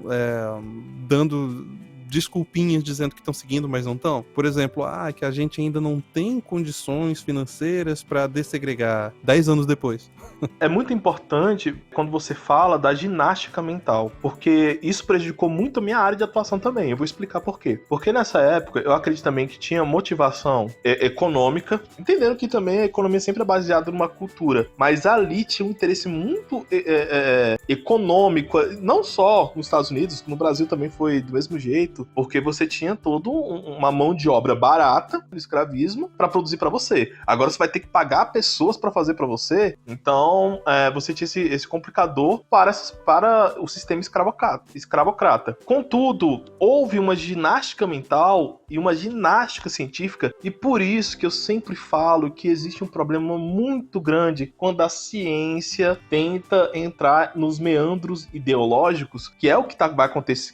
dando desculpinhas dizendo que estão seguindo, mas não estão. Por exemplo, que a gente ainda não tem condições financeiras para dessegregar 10 anos depois. É muito importante quando você fala da ginástica mental, porque isso prejudicou muito a minha área de atuação também. Eu vou explicar por quê. Porque nessa época, eu acredito também que tinha motivação econômica, entendendo que também a economia sempre é baseada numa cultura, mas ali tinha um interesse muito econômico, não só nos Estados Unidos, no Brasil também foi do mesmo jeito, porque você tinha toda uma mão de obra barata do escravismo para produzir para você. Agora você vai ter que pagar pessoas para fazer para você, então você tinha esse complicador para o sistema escravocrata. Contudo, houve uma ginástica mental e uma ginástica científica, e por isso que eu sempre falo que existe um problema muito grande quando a ciência tenta entrar nos meandros ideológicos, que é o que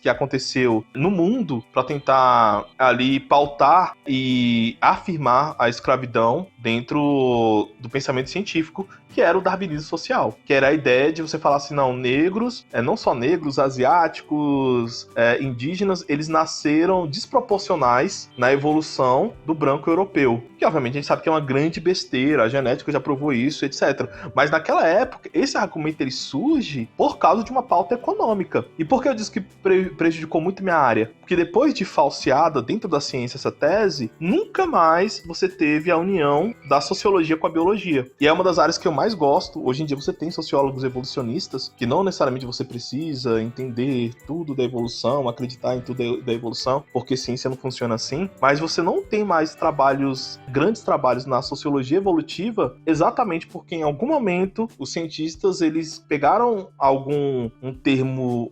que aconteceu no mundo, para tentar ali pautar e afirmar a escravidão dentro do pensamento científico, que era o darwinismo social, que era a ideia de você falar assim, não, negros, não só negros, asiáticos, indígenas, eles nasceram desproporcionais na evolução do branco europeu, que obviamente a gente sabe que é uma grande besteira, a genética já provou isso, etc. Mas naquela época, esse argumento ele surge por causa de uma pauta econômica. E por que eu disse que prejudicou muito minha área? Porque depois de falseada dentro da ciência essa tese, nunca mais você teve a união da sociologia com a biologia. E é uma das áreas que eu mais gosto. Hoje em dia você tem sociólogos evolucionistas, que não necessariamente você precisa entender tudo da evolução, acreditar em tudo da evolução, porque ciência não funciona assim, mas você não tem mais grandes trabalhos na sociologia evolutiva, exatamente porque em algum momento os cientistas eles pegaram um termo,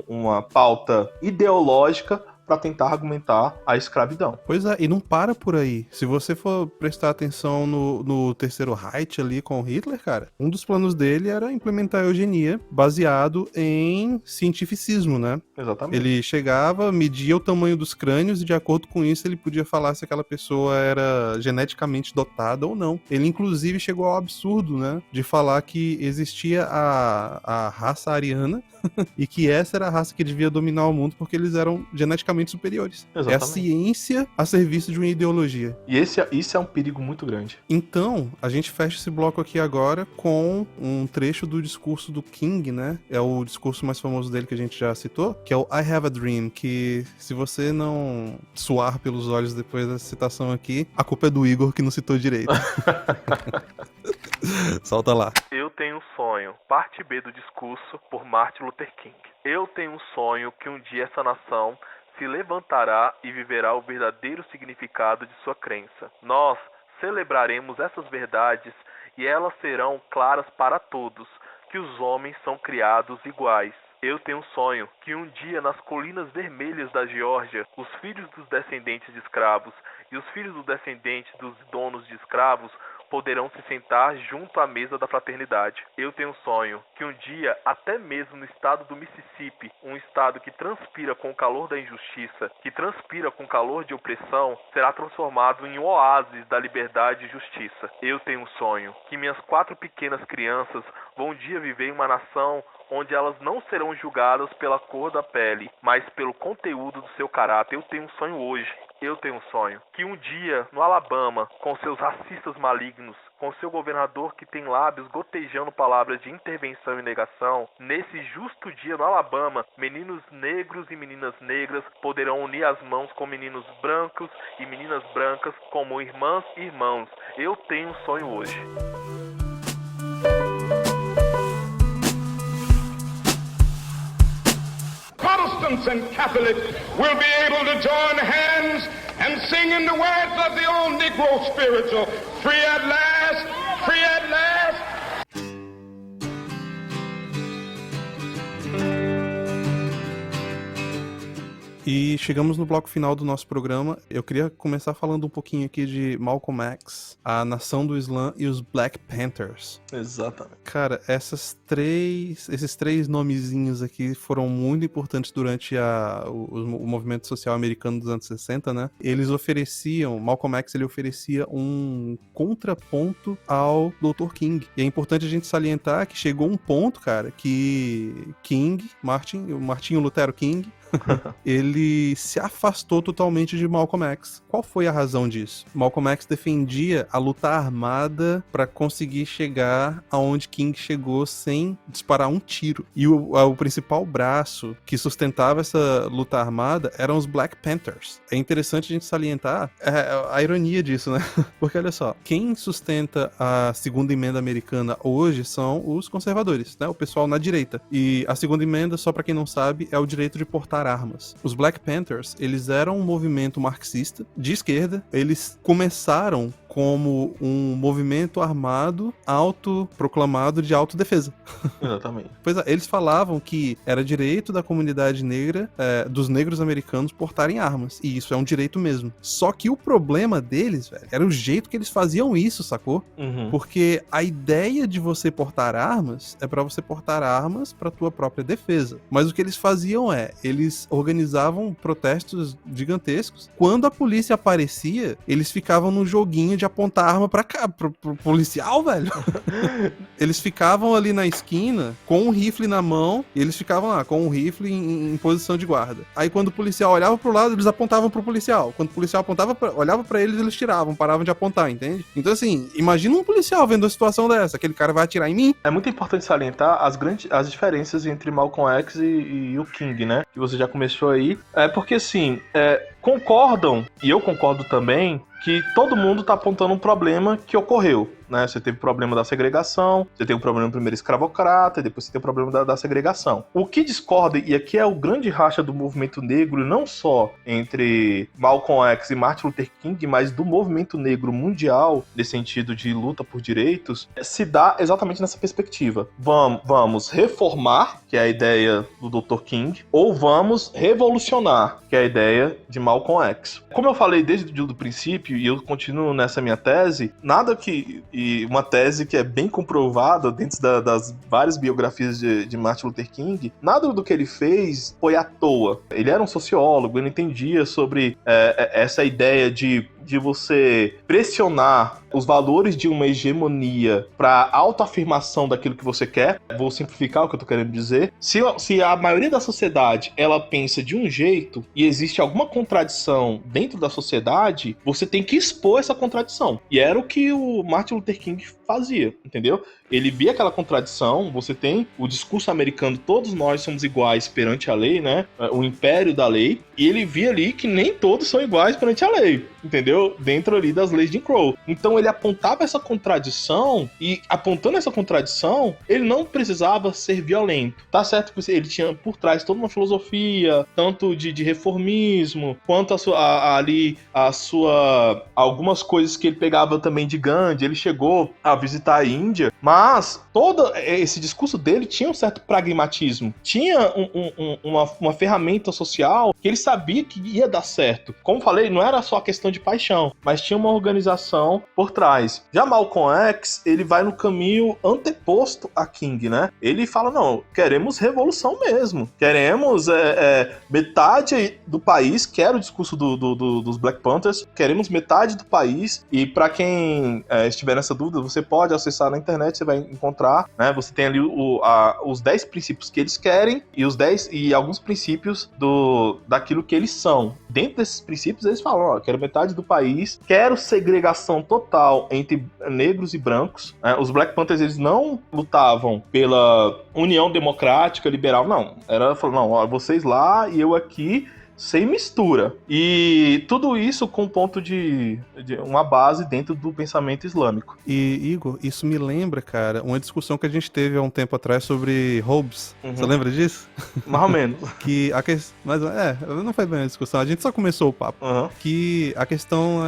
uma pauta ideológica para tentar argumentar a escravidão. Pois é, e não para por aí. Se você for prestar atenção no terceiro Reich ali com Hitler, cara, um dos planos dele era implementar a eugenia baseado em cientificismo, né? Exatamente. Ele chegava, media o tamanho dos crânios e de acordo com isso ele podia falar se aquela pessoa era geneticamente dotada ou não. Ele inclusive chegou ao absurdo, né? De falar que existia a raça ariana e que essa era a raça que devia dominar o mundo porque eles eram geneticamente superiores. Exatamente. É a ciência a serviço de uma ideologia. E isso é um perigo muito grande. Então, a gente fecha esse bloco aqui agora com um trecho do discurso do King, né? É o discurso mais famoso dele que a gente já citou, que é o I Have a Dream, que se você não suar pelos olhos depois da citação aqui, a culpa é do Igor que não citou direito. Solta lá. Eu tenho um sonho. Parte B do discurso por Martin Luther King. Eu tenho um sonho que um dia essa nação se levantará e viverá o verdadeiro significado de sua crença. Nós celebraremos essas verdades e elas serão claras para todos, que os homens são criados iguais. Eu tenho um sonho que um dia nas colinas vermelhas da Geórgia, os filhos dos descendentes de escravos e os filhos dos descendentes dos donos de escravos poderão se sentar junto à mesa da fraternidade. Eu tenho um sonho que um dia, até mesmo no estado do Mississippi, um estado que transpira com o calor da injustiça, que transpira com o calor de opressão, será transformado em um oásis da liberdade e justiça. Eu tenho um sonho que minhas 4 pequenas crianças vão um dia viver em uma nação onde elas não serão julgadas pela cor da pele, mas pelo conteúdo do seu caráter. Eu tenho um sonho hoje. Eu tenho um sonho que um dia, no Alabama, com seus racistas malignos, com seu governador que tem lábios gotejando palavras de intervenção e negação, nesse justo dia no Alabama, meninos negros e meninas negras poderão unir as mãos com meninos brancos e meninas brancas como irmãs e irmãos. Eu tenho um sonho hoje. Protestants and Catholics will be able to join hands and sing in the words of the old Negro spiritual, free at last, free at last. E chegamos no bloco final do nosso programa. Eu queria começar falando um pouquinho aqui de Malcolm X, a Nação do Islã e os Black Panthers. Exatamente. Cara, esses três nomezinhos aqui foram muito importantes durante o movimento social americano dos anos 60, né? Malcolm X, ele oferecia um contraponto ao Dr. King. E é importante a gente salientar que chegou um ponto, cara, que Martin Luther King, ele se afastou totalmente de Malcolm X. Qual foi a razão disso? Malcolm X defendia a luta armada para conseguir chegar aonde King chegou sem disparar um tiro. E o principal braço que sustentava essa luta armada eram os Black Panthers. É interessante a gente salientar a ironia disso, né? Porque olha só, quem sustenta a segunda emenda americana hoje são os conservadores, né? O pessoal na direita. E a segunda emenda, só para quem não sabe, é o direito de portar armas. Os Black Panthers, eles eram um movimento marxista de esquerda. Eles começaram como um movimento armado autoproclamado de autodefesa. Exatamente. Pois é, eles falavam que era direito da comunidade negra, dos negros americanos, portarem armas. E isso é um direito mesmo. Só que o problema deles, velho, era o jeito que eles faziam isso, sacou? Uhum. Porque a ideia de você portar armas é pra você portar armas pra tua própria defesa. Mas o que eles faziam eles organizavam protestos gigantescos. Quando a polícia aparecia, eles ficavam no joguinho de apontar arma pra cá, pro policial, velho. Eles ficavam ali na esquina com um rifle na mão, e eles ficavam lá com um rifle em posição de guarda. Aí quando o policial olhava pro lado, eles apontavam pro policial. Quando o policial olhava pra eles, eles tiravam, paravam de apontar, entende? Então assim, imagina um policial vendo uma situação dessa, aquele cara vai atirar em mim. É muito importante salientar as diferenças entre Malcolm X e o King, né? Que você já começou aí. Porque assim, concordam, e eu concordo também, que todo mundo tá apontando um problema que ocorreu, né? Você teve o problema da segregação, você teve o problema primeiro escravocrata, e depois você tem o problema da segregação. O que discorda, e aqui é o grande racha do movimento negro, não só entre Malcolm X e Martin Luther King, mas do movimento negro mundial, nesse sentido de luta por direitos, se dá exatamente nessa perspectiva. Vamos reformar, que é a ideia do Dr. King, ou vamos revolucionar, que é a ideia de Malcolm X. Como eu falei desde o princípio, e eu continuo nessa minha tese, e uma tese que é bem comprovada dentro das várias biografias de Martin Luther King, nada do que ele fez foi à toa. Ele era um sociólogo, ele entendia sobre essa ideia de você pressionar os valores de uma hegemonia para autoafirmação daquilo que você quer. Vou simplificar o que eu tô querendo dizer. Se a maioria da sociedade ela pensa de um jeito e existe alguma contradição dentro da sociedade, você tem que expor essa contradição. E era o que o Martin Luther King fazia, entendeu? Ele via aquela contradição, você tem o discurso americano, todos nós somos iguais perante a lei, né? O império da lei, e ele via ali que nem todos são iguais perante a lei, entendeu? Dentro ali das leis de Jim Crow. Então ele apontava essa contradição, e apontando essa contradição, ele não precisava ser violento. Tá certo que ele tinha por trás toda uma filosofia, tanto de reformismo, quanto algumas coisas que ele pegava também de Gandhi. Ele chegou a visitar a Índia, mas todo esse discurso dele tinha um certo pragmatismo, tinha uma ferramenta social que ele sabia que ia dar certo. Como falei, não era só a questão de paixão, mas tinha uma organização por trás. Já Malcolm X, ele vai no caminho anteposto a King, né? Ele fala, não, queremos revolução mesmo, queremos metade do país, que era o discurso dos Black Panthers, queremos metade do país, e para quem estiver nessa dúvida, você pode acessar na internet, você vai encontrar, né? Você tem ali os 10 princípios que eles querem e alguns princípios daquilo que eles são. Dentro desses princípios, eles falam, quero metade do país, quero segregação total entre negros e brancos. Os Black Panthers, eles não lutavam pela união democrática, liberal, não. Vocês lá e eu aqui, sem mistura. E tudo isso com ponto de uma base dentro do pensamento islâmico. E, Igor, isso me lembra, cara, uma discussão que a gente teve há um tempo atrás sobre Hobbes. Você lembra disso? Mais ou menos. Mas não foi bem uma discussão, a gente só começou o papo. Que a questão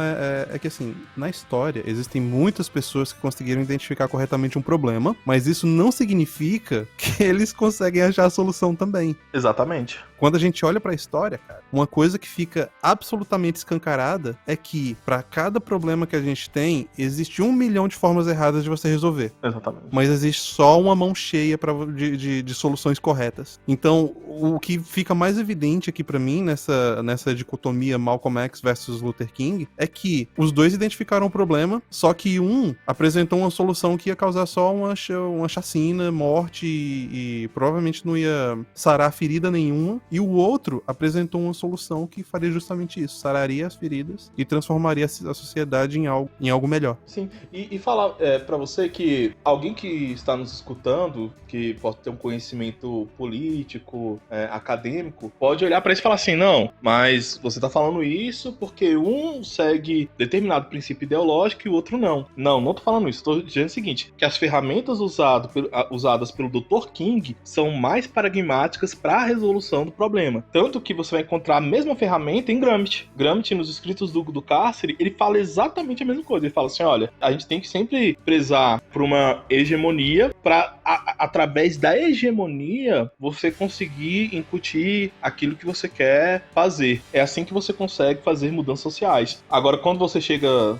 é que, assim, na história existem muitas pessoas que conseguiram identificar corretamente um problema, mas isso não significa que eles conseguem achar a solução também. Exatamente. Quando a gente olha pra história, cara, uma coisa que fica absolutamente escancarada é que, pra cada problema que a gente tem, existe 1 milhão de formas erradas de você resolver. Exatamente. Mas existe só uma mão cheia de soluções corretas. Então, o que fica mais evidente aqui pra mim, nessa dicotomia Malcolm X versus Luther King, é que os dois identificaram o problema, só que um apresentou uma solução que ia causar só uma chacina, morte e provavelmente não ia sarar ferida nenhuma. E o outro apresentou uma solução que faria justamente isso, sararia as feridas e transformaria a sociedade em algo melhor. Sim, e falar pra você que alguém que está nos escutando, que pode ter um conhecimento político, acadêmico, pode olhar pra isso e falar assim, não, mas você tá falando isso porque um segue determinado princípio ideológico e o outro não. Não tô falando isso, tô dizendo o seguinte, que as ferramentas usadas pelo Dr. King são mais pragmáticas para a resolução do problema. Tanto que você vai encontrar a mesma ferramenta em Gramsci. Gramsci, nos escritos do cárcere, ele fala exatamente a mesma coisa. Ele fala assim, olha, a gente tem que sempre prezar por uma hegemonia para, através da hegemonia, você conseguir incutir aquilo que você quer fazer. É assim que você consegue fazer mudanças sociais. Agora, quando você chega,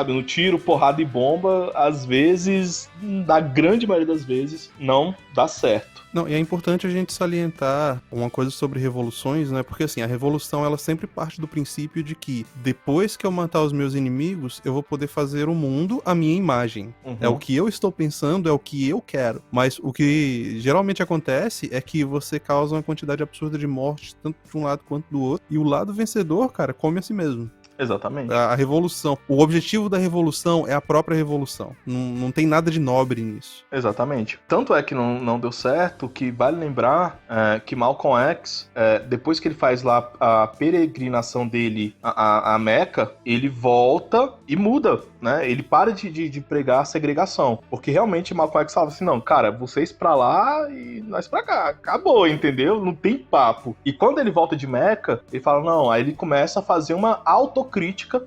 no tiro, porrada e bomba, às vezes, na grande maioria das vezes, não dá certo. Não, e é importante a gente salientar uma coisa sobre revoluções, né? Porque, assim, a revolução, ela sempre parte do princípio de que depois que eu matar os meus inimigos, eu vou poder fazer o mundo à minha imagem. É o que eu estou pensando, é o que eu quero. Mas o que geralmente acontece é que você causa uma quantidade absurda de mortes, tanto de um lado quanto do outro, e o lado vencedor, cara, come a si mesmo. Exatamente. A revolução. O objetivo da revolução é a própria revolução. Não tem nada de nobre nisso. Exatamente. Tanto é que não deu certo, que vale lembrar que Malcolm X, depois que ele faz lá a peregrinação dele a Meca, ele volta e muda, né? Ele para de pregar a segregação. Porque realmente Malcolm X falava assim, não, cara, vocês pra lá e nós pra cá. Acabou, entendeu? Não tem papo. E quando ele volta de Meca, ele fala, não, aí ele começa a fazer uma autocrítica,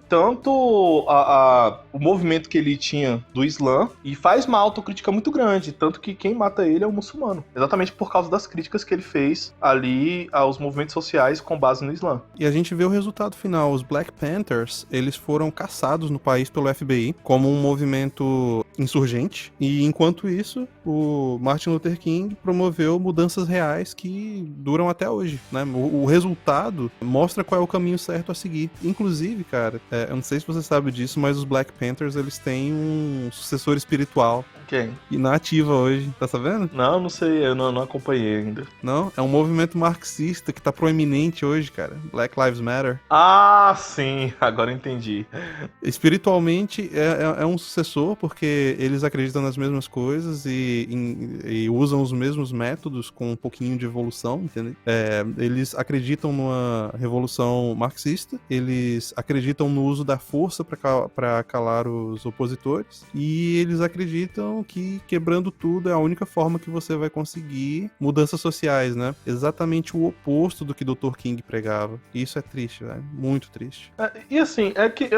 tanto o movimento que ele tinha do Islã, e faz uma autocrítica muito grande, tanto que quem mata ele é o muçulmano, exatamente por causa das críticas que ele fez ali aos movimentos sociais com base no Islã. E a gente vê o resultado final. Os Black Panthers, eles foram caçados no país pelo FBI como um movimento insurgente, e enquanto isso, o Martin Luther King promoveu mudanças reais que duram até hoje, né? O resultado mostra qual é o caminho certo a seguir. Inclusive, cara, eu não sei se você sabe disso, mas os Black Panthers, eles têm um sucessor espiritual. Quem? E na ativa hoje, tá sabendo? Não sei, eu não acompanhei ainda. Não, é um movimento marxista que tá proeminente hoje, cara. Black Lives Matter. Ah, sim, agora entendi. Espiritualmente é um sucessor, porque eles acreditam nas mesmas coisas e usam os mesmos métodos com um pouquinho de evolução, entendeu? Eles acreditam numa revolução marxista, eles acreditam no uso da força para calar os opositores, e eles acreditam que quebrando tudo é a única forma que você vai conseguir mudanças sociais, né? Exatamente o oposto do que Dr. King pregava. E isso é triste, velho. Muito triste. E assim, é que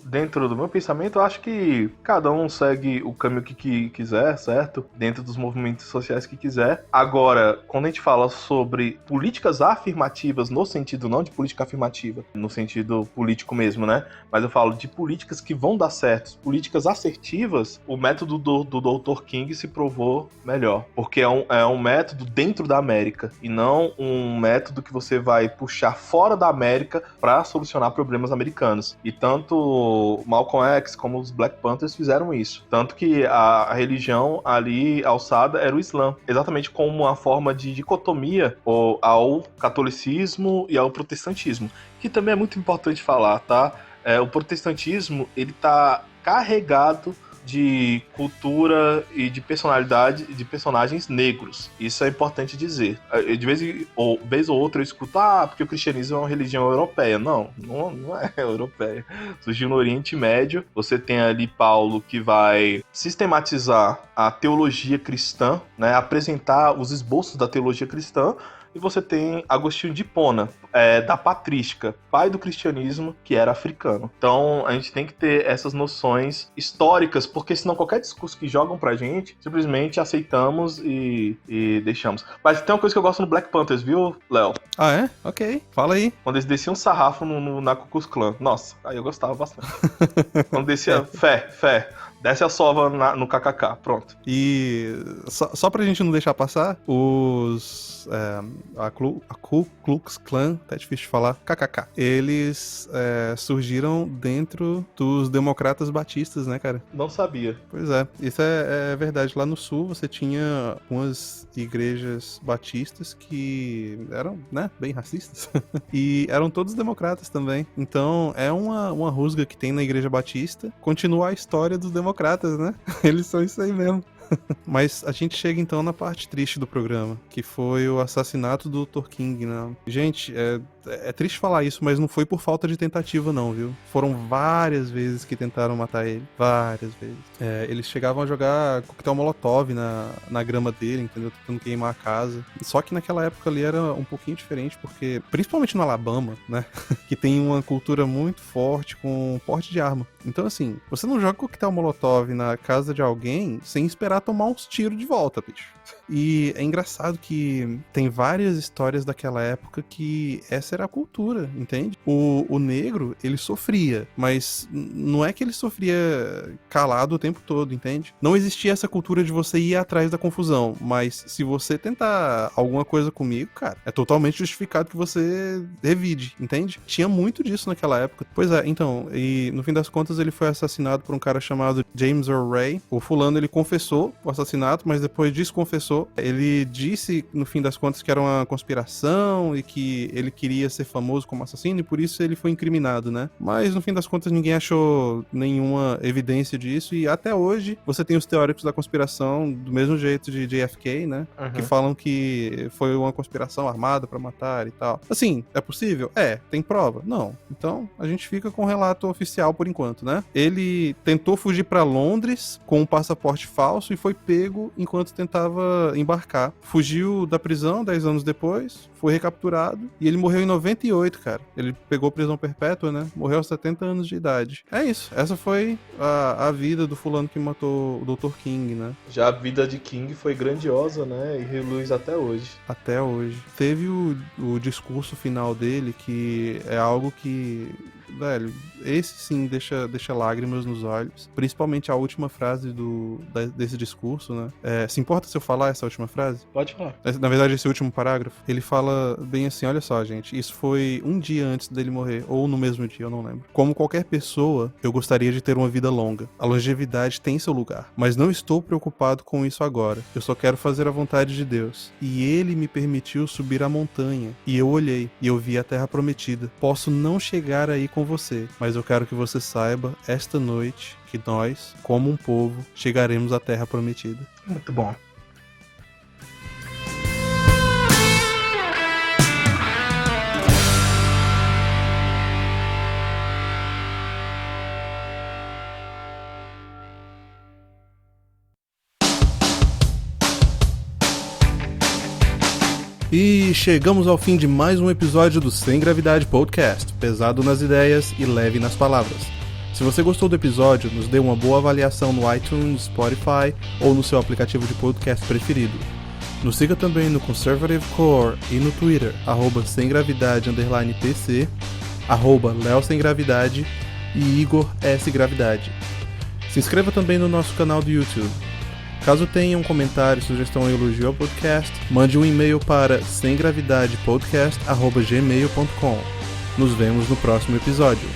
dentro do meu pensamento, eu acho que cada um segue o caminho que quiser, certo? Dentro dos movimentos sociais que quiser. Agora, quando a gente fala sobre políticas afirmativas, no sentido não de política afirmativa, no sentido político mesmo, né? Mas eu falo de políticas que vão dar certo, políticas assertivas, o método do Dr. King se provou melhor. Porque é um método dentro da América, e não um método que você vai puxar fora da América para solucionar problemas americanos. E tanto Malcolm X como os Black Panthers fizeram isso. Tanto que a religião ali alçada era o Islã, exatamente como uma forma de dicotomia ao catolicismo e ao protestantismo, que também é muito importante falar, tá? O protestantismo, ele tá carregado de cultura e de personalidade de personagens negros. Isso é importante dizer. De vez ou outra eu escuto, porque o cristianismo é uma religião europeia. Não é europeia. Surgiu no Oriente Médio. Você tem ali Paulo, que vai sistematizar a teologia cristã, né, apresentar os esboços da teologia cristã. E você tem Agostinho de Hipona, da patrística, pai do cristianismo, que era africano. Então, a gente tem que ter essas noções históricas, porque senão qualquer discurso que jogam pra gente, simplesmente aceitamos e deixamos. Mas tem uma coisa que eu gosto no Black Panthers, viu, Léo? Ah, é? Ok. Fala aí. Quando eles desciam sarrafo na Ku Klux Klan. Nossa, aí eu gostava bastante. Quando descia fé. Desce a sova no KKK, pronto. E só pra gente não deixar passar, a Ku Klux Klan, tá difícil de falar, KKK, eles surgiram dentro dos democratas batistas, né, cara? Não sabia. Pois é, isso é verdade. Lá no sul você tinha umas igrejas batistas que eram, né, bem racistas. E eram todos democratas também. Então é uma rusga que tem na igreja batista continuar a história dos democratas, né? Eles são isso aí mesmo. Mas a gente chega então na parte triste do programa, que foi o assassinato do Dr. King, né? Gente, é triste falar isso, mas não foi por falta de tentativa não, viu? Foram várias vezes que tentaram matar ele. Várias vezes. Eles chegavam a jogar coquetel molotov na grama dele, entendeu? Tentando queimar a casa. Só que naquela época ali era um pouquinho diferente, porque, principalmente no Alabama, né? Que tem uma cultura muito forte com porte de arma. Então, assim, você não joga coquetel molotov na casa de alguém sem esperar tomar uns tiros de volta, bicho. E é engraçado que tem várias histórias daquela época que essa era a cultura, entende? O negro, ele sofria, mas não é que ele sofria calado o tempo todo, entende? Não existia essa cultura de você ir atrás da confusão, mas se você tentar alguma coisa comigo, cara, é totalmente justificado que você revide, entende? Tinha muito disso naquela época. Pois é, então, e no fim das contas ele foi assassinado por um cara chamado James Earl Ray. O fulano, ele confessou o assassinato, mas depois desconfessou. Ele disse, no fim das contas, que era uma conspiração e que ele queria ser famoso como assassino e por isso ele foi incriminado, né? Mas, no fim das contas, ninguém achou nenhuma evidência disso e até hoje você tem os teóricos da conspiração do mesmo jeito de JFK, né? Uhum. Que falam que foi uma conspiração armada pra matar e tal. Assim, é possível? Tem prova? Não. Então, a gente fica com o relato oficial por enquanto, né? Ele tentou fugir pra Londres com um passaporte falso e foi pego enquanto tentava embarcar. Fugiu da prisão 10 anos depois, foi recapturado e ele morreu em 98, cara. Ele pegou prisão perpétua, né? Morreu aos 70 anos de idade. É isso. Essa foi a vida do fulano que matou o Dr. King, né? Já a vida de King foi grandiosa, né? E reluz até hoje. Até hoje. Teve o discurso final dele, que é algo que velho, esse sim deixa lágrimas nos olhos. Principalmente a última frase desse discurso, né? Se importa se eu falar essa última frase? Pode falar. Na verdade, esse último parágrafo, ele fala bem assim, olha só, gente, isso foi um dia antes dele morrer, ou no mesmo dia, eu não lembro. Como qualquer pessoa, eu gostaria de ter uma vida longa. A longevidade tem seu lugar, mas não estou preocupado com isso agora. Eu só quero fazer a vontade de Deus. E ele me permitiu subir a montanha, e eu olhei, e eu vi a terra prometida. Posso não chegar aí com você, mas eu quero que você saiba, esta noite, que nós, como um povo, chegaremos à terra prometida. Muito bom. E chegamos ao fim de mais um episódio do Sem Gravidade Podcast, pesado nas ideias e leve nas palavras. Se você gostou do episódio, nos dê uma boa avaliação no iTunes, Spotify ou no seu aplicativo de podcast preferido. Nos siga também no Conservative Core e no Twitter, @semgravidade_pc, @leosemgravidade e Igor S. Gravidade. Se inscreva também no nosso canal do YouTube. Caso tenha um comentário, sugestão ou elogio ao podcast, mande um e-mail para semgravidadepodcast@gmail.com. Nos vemos no próximo episódio.